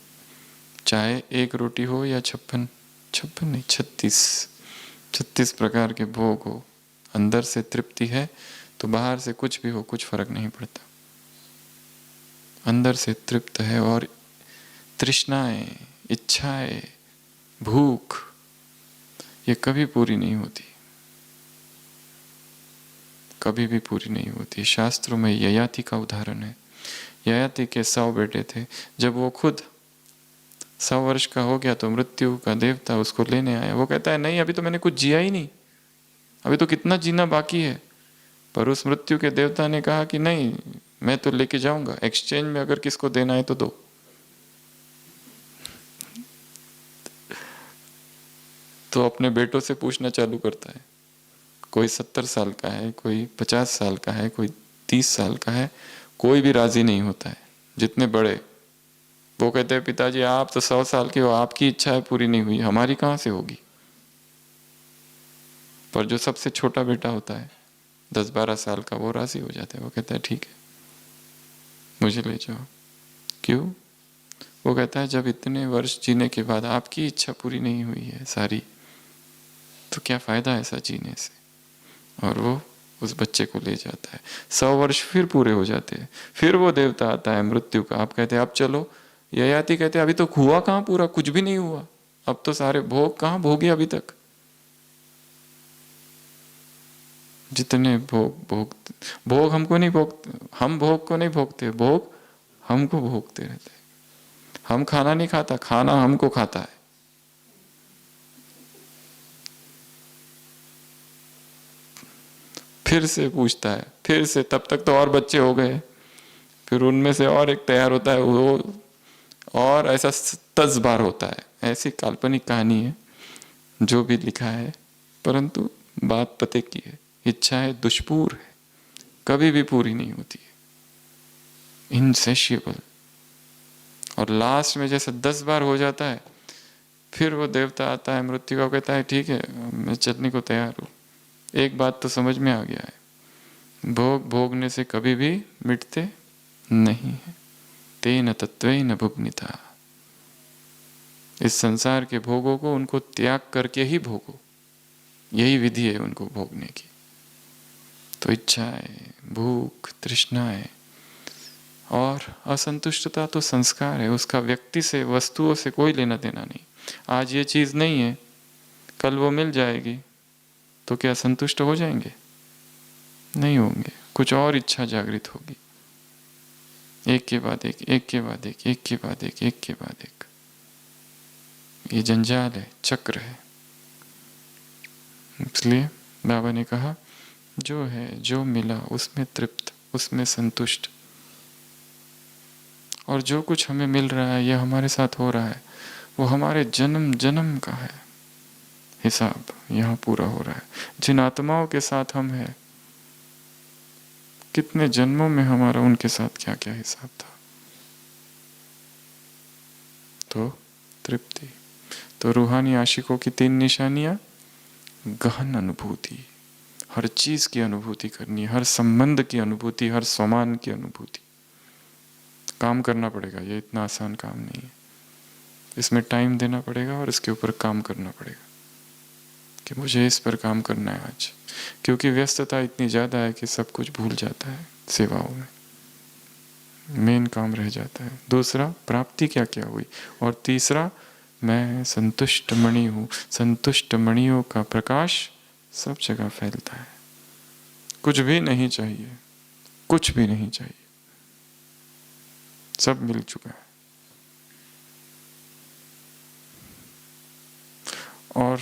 Speaker 1: चाहे एक रोटी हो या 56 नहीं 36 प्रकार के भोग हो, अंदर से तृप्ति है तो बाहर से कुछ भी हो कुछ फर्क नहीं पड़ता। अंदर से तृप्त है और तृष्णाएं, इच्छाएं, भूख, ये कभी पूरी नहीं होती, कभी भी पूरी नहीं होती। शास्त्रों में ययाति का उदाहरण है। ययाति के 100 बेटे थे। जब वो खुद 100 वर्ष का हो गया तो मृत्यु का देवता उसको लेने आया। वो कहता है नहीं, अभी तो मैंने कुछ जिया ही नहीं, अभी तो कितना जीना बाकी है। पर उस मृत्यु के देवता ने कहा कि नहीं, मैं तो लेके जाऊंगा, एक्सचेंज में अगर किसको देना है तो दो। तो अपने बेटों से पूछना चालू करता है। कोई 70 साल का है, कोई 50 साल का है, कोई 30 साल का है, कोई भी राजी नहीं होता है। जितने बड़े, वो कहते हैं पिताजी आप तो 100 साल के हो, आपकी इच्छा पूरी नहीं हुई, हमारी कहाँ से होगी। पर जो सबसे छोटा बेटा होता है 10-12 साल का, वो राजी हो जाता है। वो कहता है ठीक है, मुझे ले जाओ। क्यों? वो कहता है जब इतने वर्ष जीने के बाद आपकी इच्छा पूरी नहीं हुई है सारी, तो क्या फायदा ऐसा जीने से। और वो उस बच्चे को ले जाता है। 100 वर्ष फिर पूरे हो जाते हैं, फिर वो देवता आता है मृत्यु का। आप कहते हैं अब चलो। ययाति कहते हैं अभी तो हुआ कहाँ पूरा, कुछ भी नहीं हुआ, अब तो सारे भोग कहाँ भोगे अभी तक। जितने भोग हमको नहीं भोगते, हम भोग को नहीं भोगते, भोग हमको भोगते रहते हैं। हम खाना नहीं खाता, खाना हमको खाता है। फिर से पूछता है, फिर से, तब तक तो और बच्चे हो गए, फिर उनमें से और एक तैयार होता है, वो और ऐसा 10 बार होता है। ऐसी काल्पनिक कहानी है जो भी लिखा है, परंतु बात पते की है। इच्छाएं दुष्पूर है, कभी भी पूरी नहीं होती है, इनसेशिएबल। और लास्ट में जैसे 10 बार हो जाता है, फिर वो देवता आता है मृत्यु का, कहता है ठीक है मैं चलने को तैयार हूँ। एक बात तो समझ में आ गया है, भोग भोगने से कभी भी मिटते नहीं है। तेन तत्वेन भुग्निता, इस संसार के भोगों को उनको त्याग करके ही भोगो, यही विधि है उनको भोगने की। तो इच्छाएं, भूख, तृष्णाएं और असंतुष्टता तो संस्कार है, उसका व्यक्ति से, वस्तुओं से कोई लेना देना नहीं। आज ये चीज नहीं है, कल वो मिल जाएगी, तो क्या संतुष्ट हो जाएंगे? नहीं होंगे, कुछ और इच्छा जागृत होगी। एक के बाद एक, एक के बाद एक, एक के बाद एक, एक के बाद एक। ये जंजाल है, चक्र है। इसलिए बाबा ने कहा जो है, जो मिला उसमें तृप्त, उसमें संतुष्ट। और जो कुछ हमें मिल रहा है या हमारे साथ हो रहा है, वो हमारे जन्म जन्म का है हिसाब, यहाँ पूरा हो रहा है। जिन आत्माओं के साथ हम हैं, कितने जन्मों में हमारा उनके साथ क्या क्या हिसाब था। तो तृप्ति, तो रूहानी आशिकों की 3 निशानियां, गहन अनुभूति, हर चीज की अनुभूति करनी, हर संबंध की अनुभूति, हर समान की अनुभूति। काम करना पड़ेगा, ये इतना आसान काम नहीं है। इसमें टाइम देना पड़ेगा और इसके ऊपर काम करना पड़ेगा कि मुझे इस पर काम करना है आज, क्योंकि व्यस्तता इतनी ज़्यादा है कि सब कुछ भूल जाता है सेवाओं में। मेन काम रह जाता है। दूसरा, प्राप्ति क्या क्या हुई, और तीसरा, मैं संतुष्ट मणि हूँ। संतुष्ट मणियों का प्रकाश सब जगह फैलता है। कुछ भी नहीं चाहिए, कुछ भी नहीं चाहिए, सब मिल चुका है। और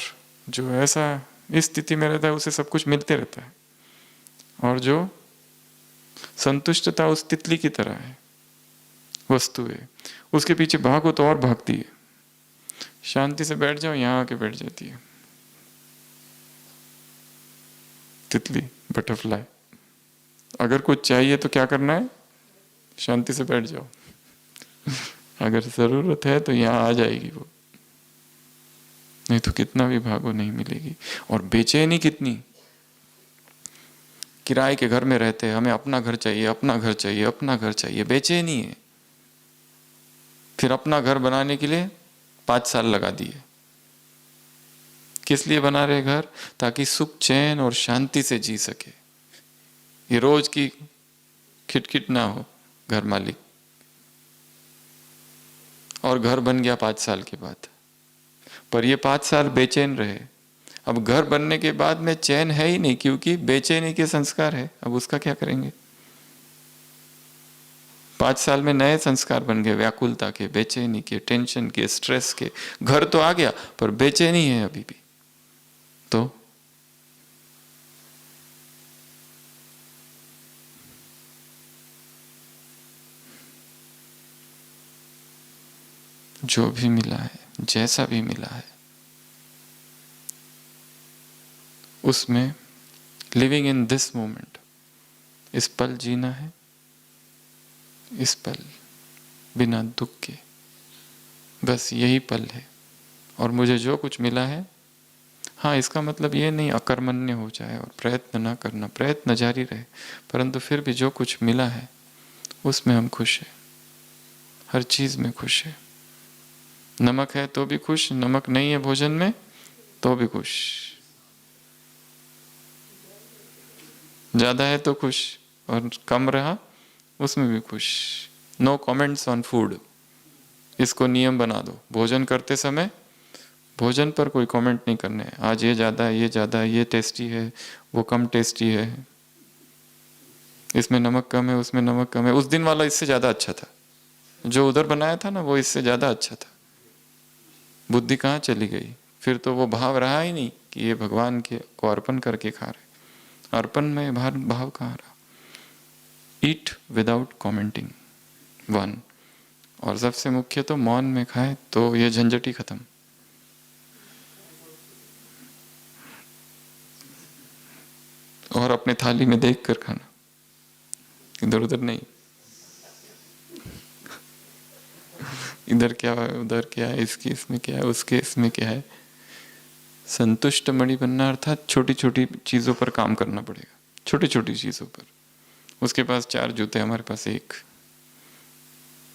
Speaker 1: जो ऐसा इस स्थिति में रहता है उसे सब कुछ मिलते रहता है। और जो संतुष्टता उस तितली की तरह है, वस्तु है, उसके पीछे भागो तो और भागती है। शांति से बैठ जाओ, यहां आके बैठ जाती है तितली, बटरफ्लाई। अगर कुछ चाहिए तो क्या करना है, शांति से बैठ जाओ। अगर जरूरत है तो यहां आ जाएगी वो, नहीं तो कितना भी भागो नहीं मिलेगी। और बेचैनी कितनी, किराए के घर में रहते हैं, हमें अपना घर चाहिए, अपना घर चाहिए, अपना घर चाहिए, बेचैनी है। फिर अपना घर बनाने के लिए 5 साल लगा दिए। किस लिए बना रहे घर, ताकि सुख चैन और शांति से जी सके। ये रोज की खिटखिट ना हो घर मालिक। और घर बन गया 5 साल के बाद, पर ये 5 साल बेचैन रहे। अब घर बनने के बाद में चैन है ही नहीं, क्योंकि बेचैनी के संस्कार है। अब उसका क्या करेंगे। 5 साल में नए संस्कार बन गए, व्याकुलता के, बेचैनी के, टेंशन के, स्ट्रेस के। घर तो आ गया पर बेचैनी है अभी भी। तो जो भी मिला है, जैसा भी मिला है, उसमें लिविंग इन दिस मोमेंट, इस पल जीना है, इस पल बिना दुख के, बस यही पल है। और मुझे जो कुछ मिला है, हाँ, इसका मतलब ये नहीं अकर्मण्य हो जाए और प्रयत्न ना करना, प्रयत्न जारी रहे, परंतु फिर भी जो कुछ मिला है उसमें हम खुश हैं, हर चीज में खुश है। नमक है तो भी खुश, नमक नहीं है भोजन में तो भी खुश, ज्यादा है तो खुश, और कम रहा उसमें भी खुश। नो कमेंट्स ऑन फूड, इसको नियम बना दो। भोजन करते समय भोजन पर कोई कमेंट नहीं करने हैं। आज ये ज़्यादा है, ये ज़्यादा है, ये टेस्टी है, वो कम टेस्टी है, इसमें नमक कम है, उसमें नमक कम है। उस दिन वाला इससे ज़्यादा अच्छा था, जो उधर बनाया था ना वो इससे ज़्यादा अच्छा था। बुद्धि कहाँ चली गई, फिर तो वो भाव रहा ही नहीं कि ये भगवान के को अर्पण करके खा रहे। अर्पण में भाव कहाँ रहा। ईट विदाउट कमेंटिंग, वन। और सबसे मुख्य तो मौन में खाए तो ये झंझट ही खत्म। और अपने थाली में देख कर खाना, इधर उधर नहीं, इधर क्या है, उधर क्या है, इसकी इसमें क्या है, उसके इसमें क्या है। संतुष्ट मणि बनना अर्थात छोटी छोटी चीजों पर काम करना पड़ेगा, छोटी छोटी चीजों पर। उसके पास 4 जूते, हमारे पास 1।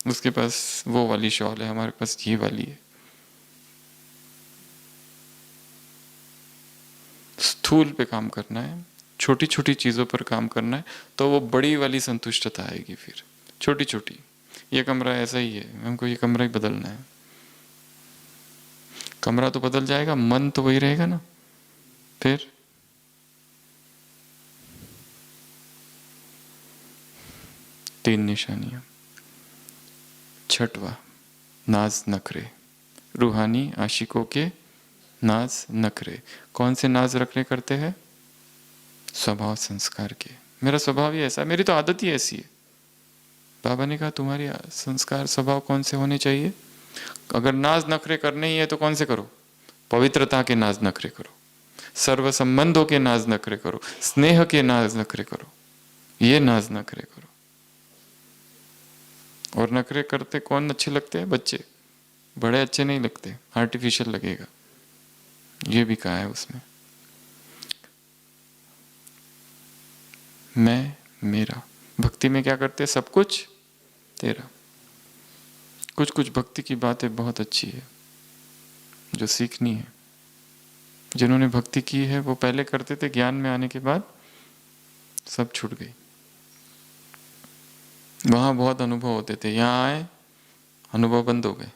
Speaker 1: उसके पास वो वाली शॉल है, हमारे पास ये वाली है। स्थूल पे काम करना है, छोटी छोटी चीजों पर काम करना है, तो वो बड़ी वाली संतुष्टता आएगी। फिर छोटी छोटी, ये कमरा ऐसा ही है, हमको ये कमरा ही बदलना है। कमरा तो बदल जाएगा, मन तो वही रहेगा ना। फिर 3 निशानियां। छठवा, नाज नखरे। रूहानी आशिकों के नाज नखरे। कौन से नाज नखरे करते हैं, स्वभाव संस्कार के। मेरा स्वभाव ही ऐसा है, मेरी तो आदत ही ऐसी है। बाबा ने कहा तुम्हारी संस्कार स्वभाव कौन से होने चाहिए। अगर नाज नखरे करने ही है तो कौन से करो, पवित्रता के नाज नखरे करो, सर्व संबंधों के नाज नखरे करो, स्नेह के नाज नखरे करो, ये नाज नखरे करो। और नखरे करते कौन अच्छे लगते हैं, बच्चे। बड़े अच्छे नहीं लगते, आर्टिफिशियल लगेगा, ये भी कहा है उसमें। मैं मेरा, भक्ति में क्या करते हैं, सब कुछ तेरा। कुछ कुछ भक्ति की बातें बहुत अच्छी है जो सीखनी है। जिन्होंने भक्ति की है वो पहले करते थे, ज्ञान में आने के बाद सब छूट गई। वहां बहुत अनुभव होते थे, यहाँ आए अनुभव बंद हो गए,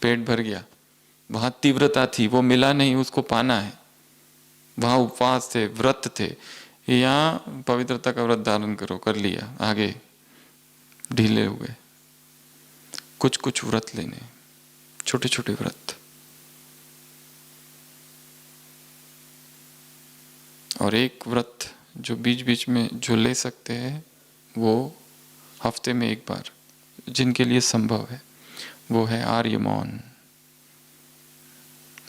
Speaker 1: पेट भर गया। वहां तीव्रता थी, वो मिला नहीं, उसको पाना है। वहां उपवास थे, व्रत थे। यहाँ पवित्रता का व्रत धारण करो, कर लिया, आगे ढीले हो गए। कुछ कुछ व्रत लेने, छोटे छोटे व्रत। और एक व्रत जो बीच बीच में जो ले सकते हैं, वो हफ्ते में एक बार, जिनके लिए संभव है, वो है आर्य मौन।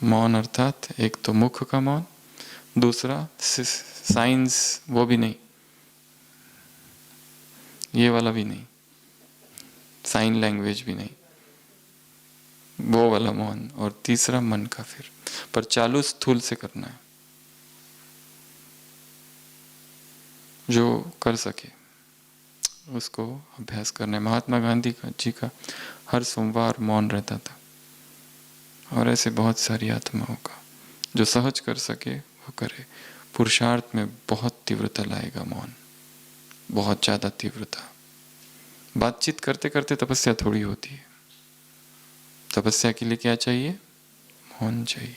Speaker 1: मौन अर्थात एक तो मुख का मौन, दूसरा साइंस, वो भी नहीं, ये वाला भी नहीं, साइन लैंग्वेज भी नहीं, वो वाला मौन। और तीसरा मन का, फिर पर चालू स्थूल से करना है, जो कर सके उसको अभ्यास करना है। महात्मा गांधी जी का हर सोमवार मौन रहता था, और ऐसे बहुत सारी आत्माओं का, जो सहज कर सके वो करे। पुरुषार्थ में बहुत तीव्रता लाएगा मौन, बहुत ज़्यादा तीव्रता। बातचीत करते करते तपस्या थोड़ी होती है। तपस्या के लिए क्या चाहिए? मौन चाहिए,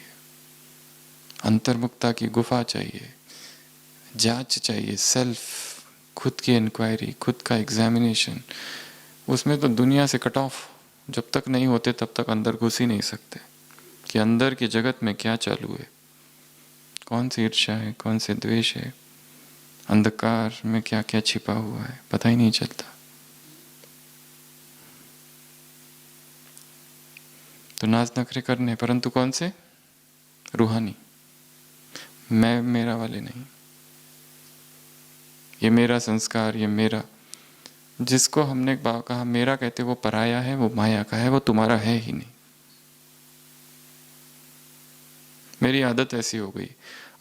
Speaker 1: अंतर्मुक्ता की गुफा चाहिए, जांच चाहिए, सेल्फ, खुद की इंक्वायरी, खुद का एग्जामिनेशन। उसमें तो दुनिया से कट ऑफ जब तक नहीं होते तब तक अंदर घुस ही नहीं सकते कि अंदर के जगत में क्या चालू है, कौन सी ईर्ष्या है, कौन से द्वेष है, अंधकार में क्या क्या छिपा हुआ है, पता ही नहीं चलता। तो नाच नखरे करने, परंतु कौन से? रूहानी, मैं मेरा वाले नहीं। ये मेरा संस्कार, ये मेरा, जिसको हमने कहा मेरा कहते वो पराया है, वो माया का है, वो तुम्हारा है ही नहीं। मेरी आदत ऐसी हो गई।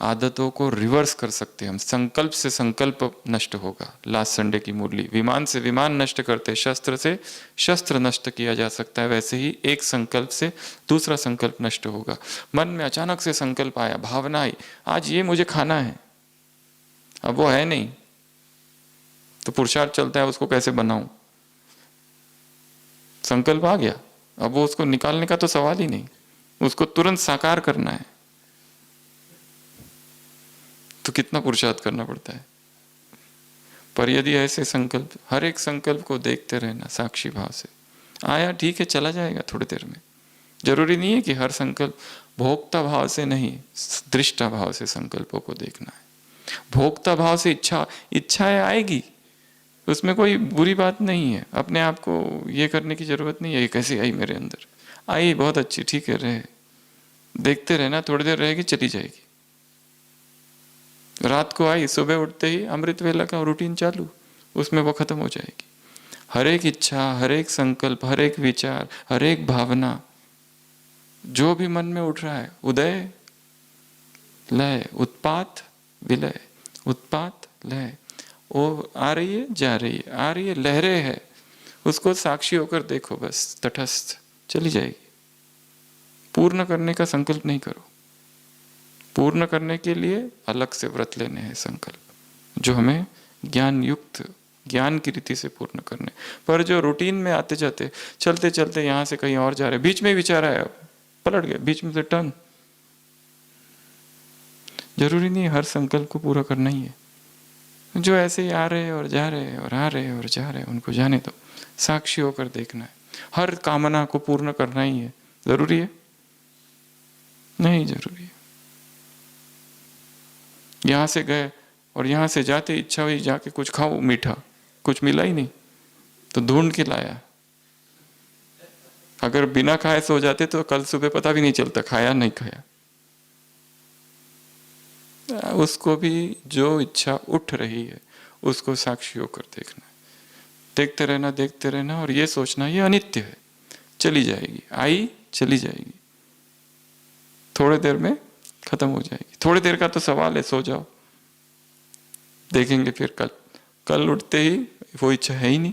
Speaker 1: आदतों को रिवर्स कर सकते हम। संकल्प से संकल्प नष्ट होगा। लास्ट संडे की मुरली, विमान से विमान नष्ट करते, शस्त्र से शस्त्र नष्ट किया जा सकता है, वैसे ही एक संकल्प से दूसरा संकल्प नष्ट होगा। मन में अचानक से संकल्प आया, भावना आई, आज ये मुझे खाना है, अब वो है नहीं, तो पुरुषार्थ चलता है उसको कैसे बनाऊं। संकल्प आ गया, अब वो उसको निकालने का तो सवाल ही नहीं, उसको तुरंत साकार करना है। तो कितना पुरुषार्थ करना पड़ता है। पर यदि ऐसे संकल्प, हर एक संकल्प को देखते रहना साक्षी भाव से, आया ठीक है, चला जाएगा थोड़ी देर में। जरूरी नहीं है कि हर संकल्प भोक्ता भाव से नहीं, दृष्टा भाव से संकल्पों को देखना है। भोक्ता भाव से इच्छाएं आएगी, उसमें कोई बुरी बात नहीं है। अपने आप को ये करने की जरूरत नहीं है, ये कैसे आई मेरे अंदर, आई बहुत अच्छी, ठीक है, रहे, देखते रहना, थोड़ी देर रहेगी चली जाएगी। रात को आई, सुबह उठते ही अमृत वेला का रूटीन चालू, उसमें वो खत्म हो जाएगी। हर एक इच्छा, हर एक संकल्प, हर एक विचार, हर एक भावना जो भी मन में उठ रहा है, उदय लय, उत्पात विलय, उत्पात लय, वो आ रही है, जा रही है, आ रही है, लहरें है, उसको साक्षी होकर देखो, बस तटस्थ, चली जाएगी। पूर्ण करने का संकल्प नहीं करो। पूर्ण करने के लिए अलग से व्रत लेने हैं संकल्प, जो हमें ज्ञान युक्त, ज्ञान की रीति से पूर्ण करने। पर जो रूटीन में आते जाते, चलते चलते यहाँ से कहीं और जा रहे, बीच में विचार आया, पलट गया, बीच में से टर्न। जरूरी नहीं हर संकल्प को पूरा करना ही है। जो ऐसे ही आ रहे और जा रहे और आ रहे और जा रहे, उनको जाने दो, साक्षी होकर देखना है। हर कामना को पूर्ण करना ही है, जरूरी है? नहीं जरूरी है। यहां से गए और यहां से जाते इच्छा हुई जाके कुछ खाओ मीठा, कुछ मिला ही नहीं, तो ढूंढ के लाया। अगर बिना खाए सो जाते तो कल सुबह पता भी नहीं चलता खाया नहीं खाया। उसको भी जो इच्छा उठ रही है उसको साक्षी होकर देखना, देखते रहना, देखते रहना, और ये सोचना ये अनित्य है, चली जाएगी, आई चली जाएगी, थोड़ी देर में खत्म हो जाएगी। थोड़ी देर का तो सवाल है, सो जाओ, देखेंगे फिर कल। कल उठते ही वो इच्छा है ही नहीं।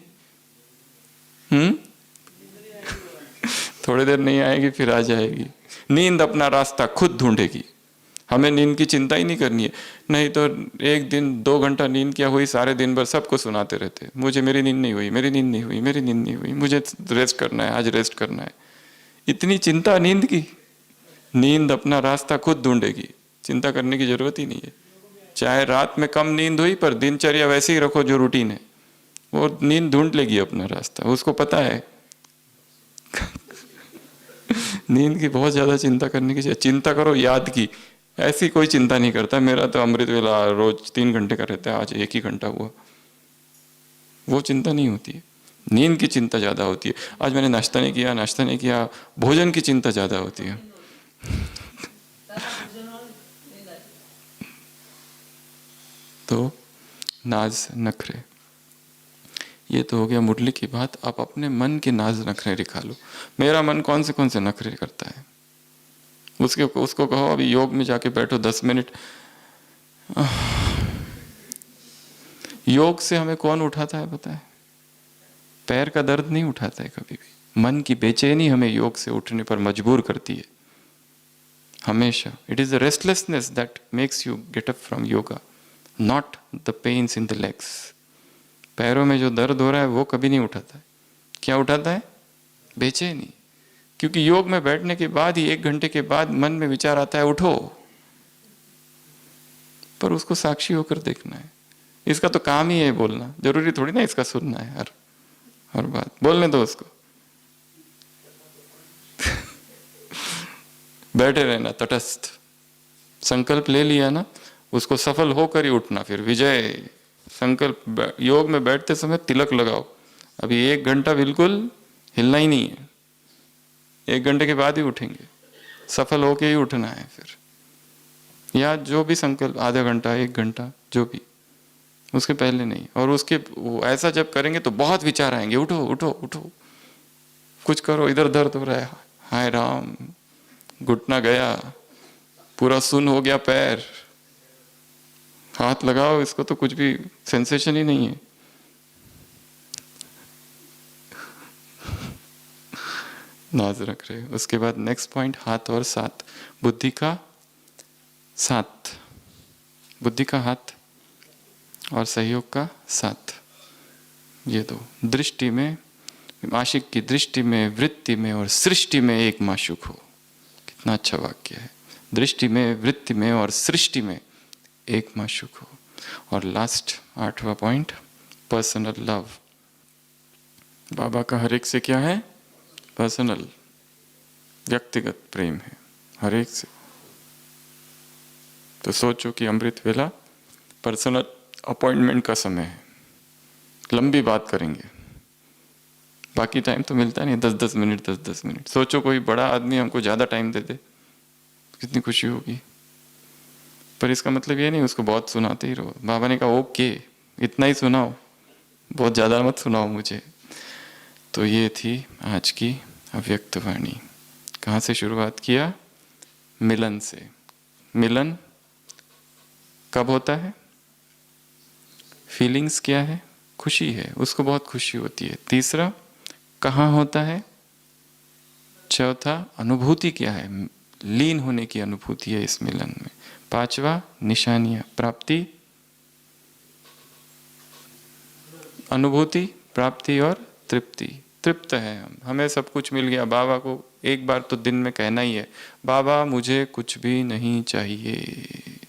Speaker 1: थोड़ी देर नहीं आएगी, फिर आ जाएगी। नींद अपना रास्ता खुद ढूंढेगी, हमें नींद की चिंता ही नहीं करनी है। नहीं तो एक दिन 2 घंटा नींद क्या हुई, सारे दिन भर सबको सुनाते रहते, मुझे मेरी नींद नहीं हुई, मेरी नींद नहीं हुई, मेरी नींद नहीं हुई, मुझे रेस्ट करना है, आज रेस्ट करना है। इतनी चिंता नींद की? नींद अपना रास्ता खुद ढूंढेगी, चिंता करने की जरूरत ही नहीं है। चाहे रात में कम नींद हुई, पर दिनचर्या वैसे ही रखो जो रूटीन है, वो नींद ढूंढ लेगी अपना रास्ता, उसको पता है। नींद की बहुत ज्यादा चिंता करने की चाहिए। चिंता करो याद की, ऐसी कोई चिंता नहीं करता। मेरा तो अमृत वेला रोज 3 घंटे का रहता है, आज 1 ही घंटा हुआ, वो चिंता नहीं होती है। नींद की चिंता ज्यादा होती है। आज मैंने नाश्ता नहीं किया, नाश्ता नहीं किया, भोजन की चिंता ज्यादा होती है। तो नाज नखरे, ये तो हो गया मुरली की बात। आप अपने मन के नाज नखरे दिखा लो। मेरा मन कौन से नखरे करता है, उसको कहो अभी योग में जाके बैठो 10 मिनट। योग से हमें कौन उठाता है पता है? पैर का दर्द नहीं उठाता है कभी भी। मन की बेचैनी हमें योग से उठने पर मजबूर करती है हमेशा। It is the restlessness that makes you get up from yoga, not the pains in the legs. पैरों में जो दर्द हो रहा है वो कभी नहीं उठाता है। क्या उठाता है? बेचैनी। क्योंकि योग में बैठने के बाद ही 1 घंटे के बाद मन में विचार आता है उठो, पर उसको साक्षी होकर देखना है। इसका तो काम ही है बोलना, जरूरी थोड़ी ना इसका सुनना है हर बात। बोलने दो उसको। बैठे रहना तटस्थ, संकल्प ले लिया ना, उसको सफल होकर ही उठना। फिर विजय संकल्प। योग में बैठते समय तिलक लगाओ, अभी 1 घंटा बिल्कुल हिलना ही नहीं है, 1 घंटे के बाद ही उठेंगे, सफल होके ही उठना है फिर। या जो भी संकल्प, आधा घंटा 1 घंटा जो भी, उसके पहले नहीं। और उसके ऐसा जब करेंगे तो बहुत विचार आएंगे, उठो उठो उठो, कुछ करो, इधर दर्द हो रहा है, हाय राम, घुटना गया, पूरा सुन हो गया पैर, हाथ लगाओ, इसको तो कुछ भी सेंसेशन ही नहीं है। नाज रख रहे। उसके बाद नेक्स्ट पॉइंट, हाथ और साथ, बुद्धि का साथ, बुद्धि का हाथ और सहयोग का साथ। ये दो दृष्टि में, आशिक की दृष्टि में, वृत्ति में और सृष्टि में एक माशूक हो। कितना अच्छा वाक्य है। दृष्टि में, वृत्ति में और सृष्टि में एक माशूक हो। और लास्ट 8वां पॉइंट, पर्सनल लव। बाबा का हर एक से क्या है? पर्सनल, व्यक्तिगत प्रेम है हर एक से। तो सोचो कि अमृत वेला पर्सनल अपॉइंटमेंट का समय है, लंबी बात करेंगे, बाकी टाइम तो मिलता नहीं, 10-10 मिनट 10-10 मिनट। सोचो कोई बड़ा आदमी हमको ज़्यादा टाइम दे दे, कितनी खुशी होगी। पर इसका मतलब ये नहीं उसको बहुत सुनाते ही रहो। बाबा ने कहा ओके, इतना ही सुनाओ, बहुत ज़्यादा मत सुनाओ मुझे। तो ये थी आज की अव्यक्त वाणी। कहाँ से शुरुआत किया? मिलन से। मिलन कब होता है? फीलिंग्स क्या है? खुशी है, उसको बहुत खुशी होती है। तीसरा, कहाँ होता है? चौथा, अनुभूति क्या है? लीन होने की अनुभूति है इस मिलन में। पांचवा, निशानियां, प्राप्ति, अनुभूति, प्राप्ति और तृप्ति। तृप्त है हम, हमें सब कुछ मिल गया। बाबा को एक बार तो दिन में कहना ही है, बाबा मुझे कुछ भी नहीं चाहिए,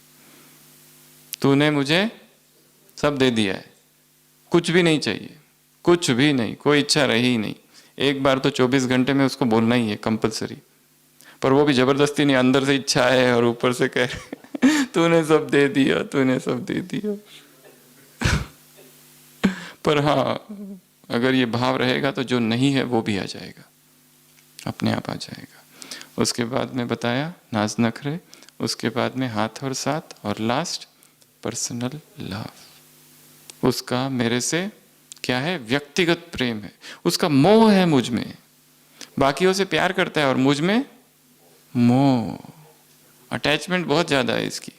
Speaker 1: तूने मुझे सब दे दिया है, कुछ भी नहीं चाहिए, कुछ भी नहीं, कोई इच्छा रही ही नहीं। एक बार तो 24 घंटे में उसको बोलना ही है कंपलसरी। पर वो भी जबरदस्ती नहीं, अंदर से इच्छा है और ऊपर से कह रहे तूने सब दे दिया, तूने सब दे दिया। पर हाँ, अगर ये भाव रहेगा तो जो नहीं है वो भी आ जाएगा, अपने आप आ जाएगा। उसके बाद में बताया नाज नखरे, उसके बाद में हाथ और साथ, और लास्ट पर्सनल लव। उसका मेरे से क्या है? व्यक्तिगत प्रेम है, उसका मोह है मुझ में। बाकियों से प्यार करता है और मुझ में मोह, अटैचमेंट बहुत ज्यादा है इसकी।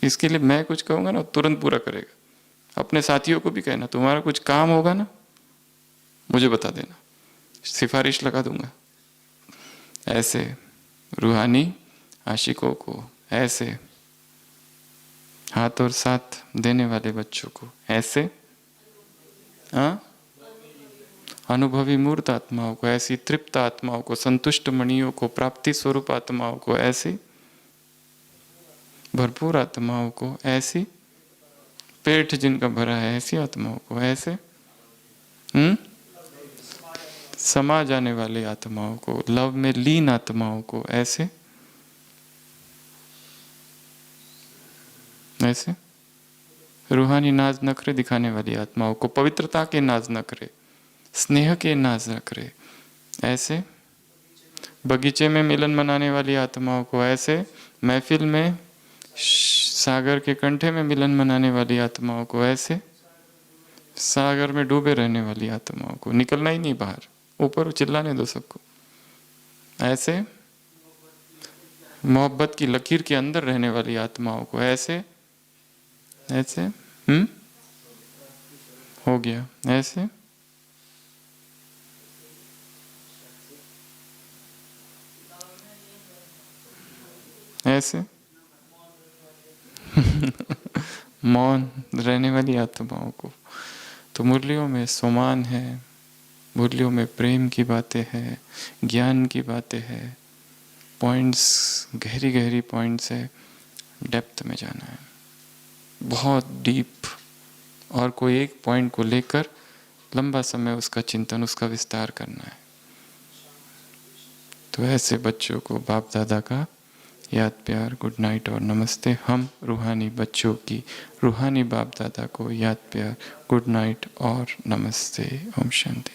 Speaker 1: इसके लिए मैं कुछ कहूंगा ना तुरंत पूरा करेगा। अपने साथियों को भी कहना, तुम्हारा कुछ काम होगा ना मुझे बता देना, सिफारिश लगा दूंगा। ऐसे रूहानी आशिकों को ऐसे, हाथ और साथ देने वाले बच्चों को ऐसे, हाँ, अनुभवी मूर्त आत्माओं को ऐसी, तृप्त आत्माओं को, संतुष्ट मणियों को, प्राप्ति स्वरूप आत्माओं को ऐसी, भरपूर आत्माओं को ऐसी, पेट जिनका भरा है ऐसी आत्माओं को ऐसे, समा जाने वाली आत्माओं को, लव में लीन आत्माओं को ऐसे, ऐसे रूहानी नाज नखरे दिखाने वाली आत्माओं को, पवित्रता के नाज नखरे, स्नेह के नाज नखरे ऐसे, बगीचे में मिलन मनाने वाली आत्माओं को ऐसे, महफिल में सागर के कंठे में मिलन मनाने वाली आत्माओं को ऐसे, सागर में डूबे रहने वाली आत्माओं को, निकलना ही नहीं बाहर, ऊपर चिल्लाने दो सबको ऐसे, मोहब्बत की लकीर के अंदर रहने वाली आत्माओं को ऐसे, ऐसे, हो गया ऐसे, ऐसे मौन रहने वाली आत्माओं को। तो मुरलियों में सोमान है, मुरलियों में प्रेम की बातें हैं, ज्ञान की बातें हैं, पॉइंट्स, गहरी गहरी पॉइंट्स है, डेप्थ में जाना है, बहुत डीप, और कोई एक पॉइंट को लेकर लंबा समय उसका चिंतन, उसका विस्तार करना है। तो ऐसे बच्चों को बाप दादा का याद प्यार, गुड नाइट और नमस्ते। हम रूहानी बच्चों की रूहानी बाप दादा को याद प्यार, गुड नाइट और नमस्ते। ओम शांति।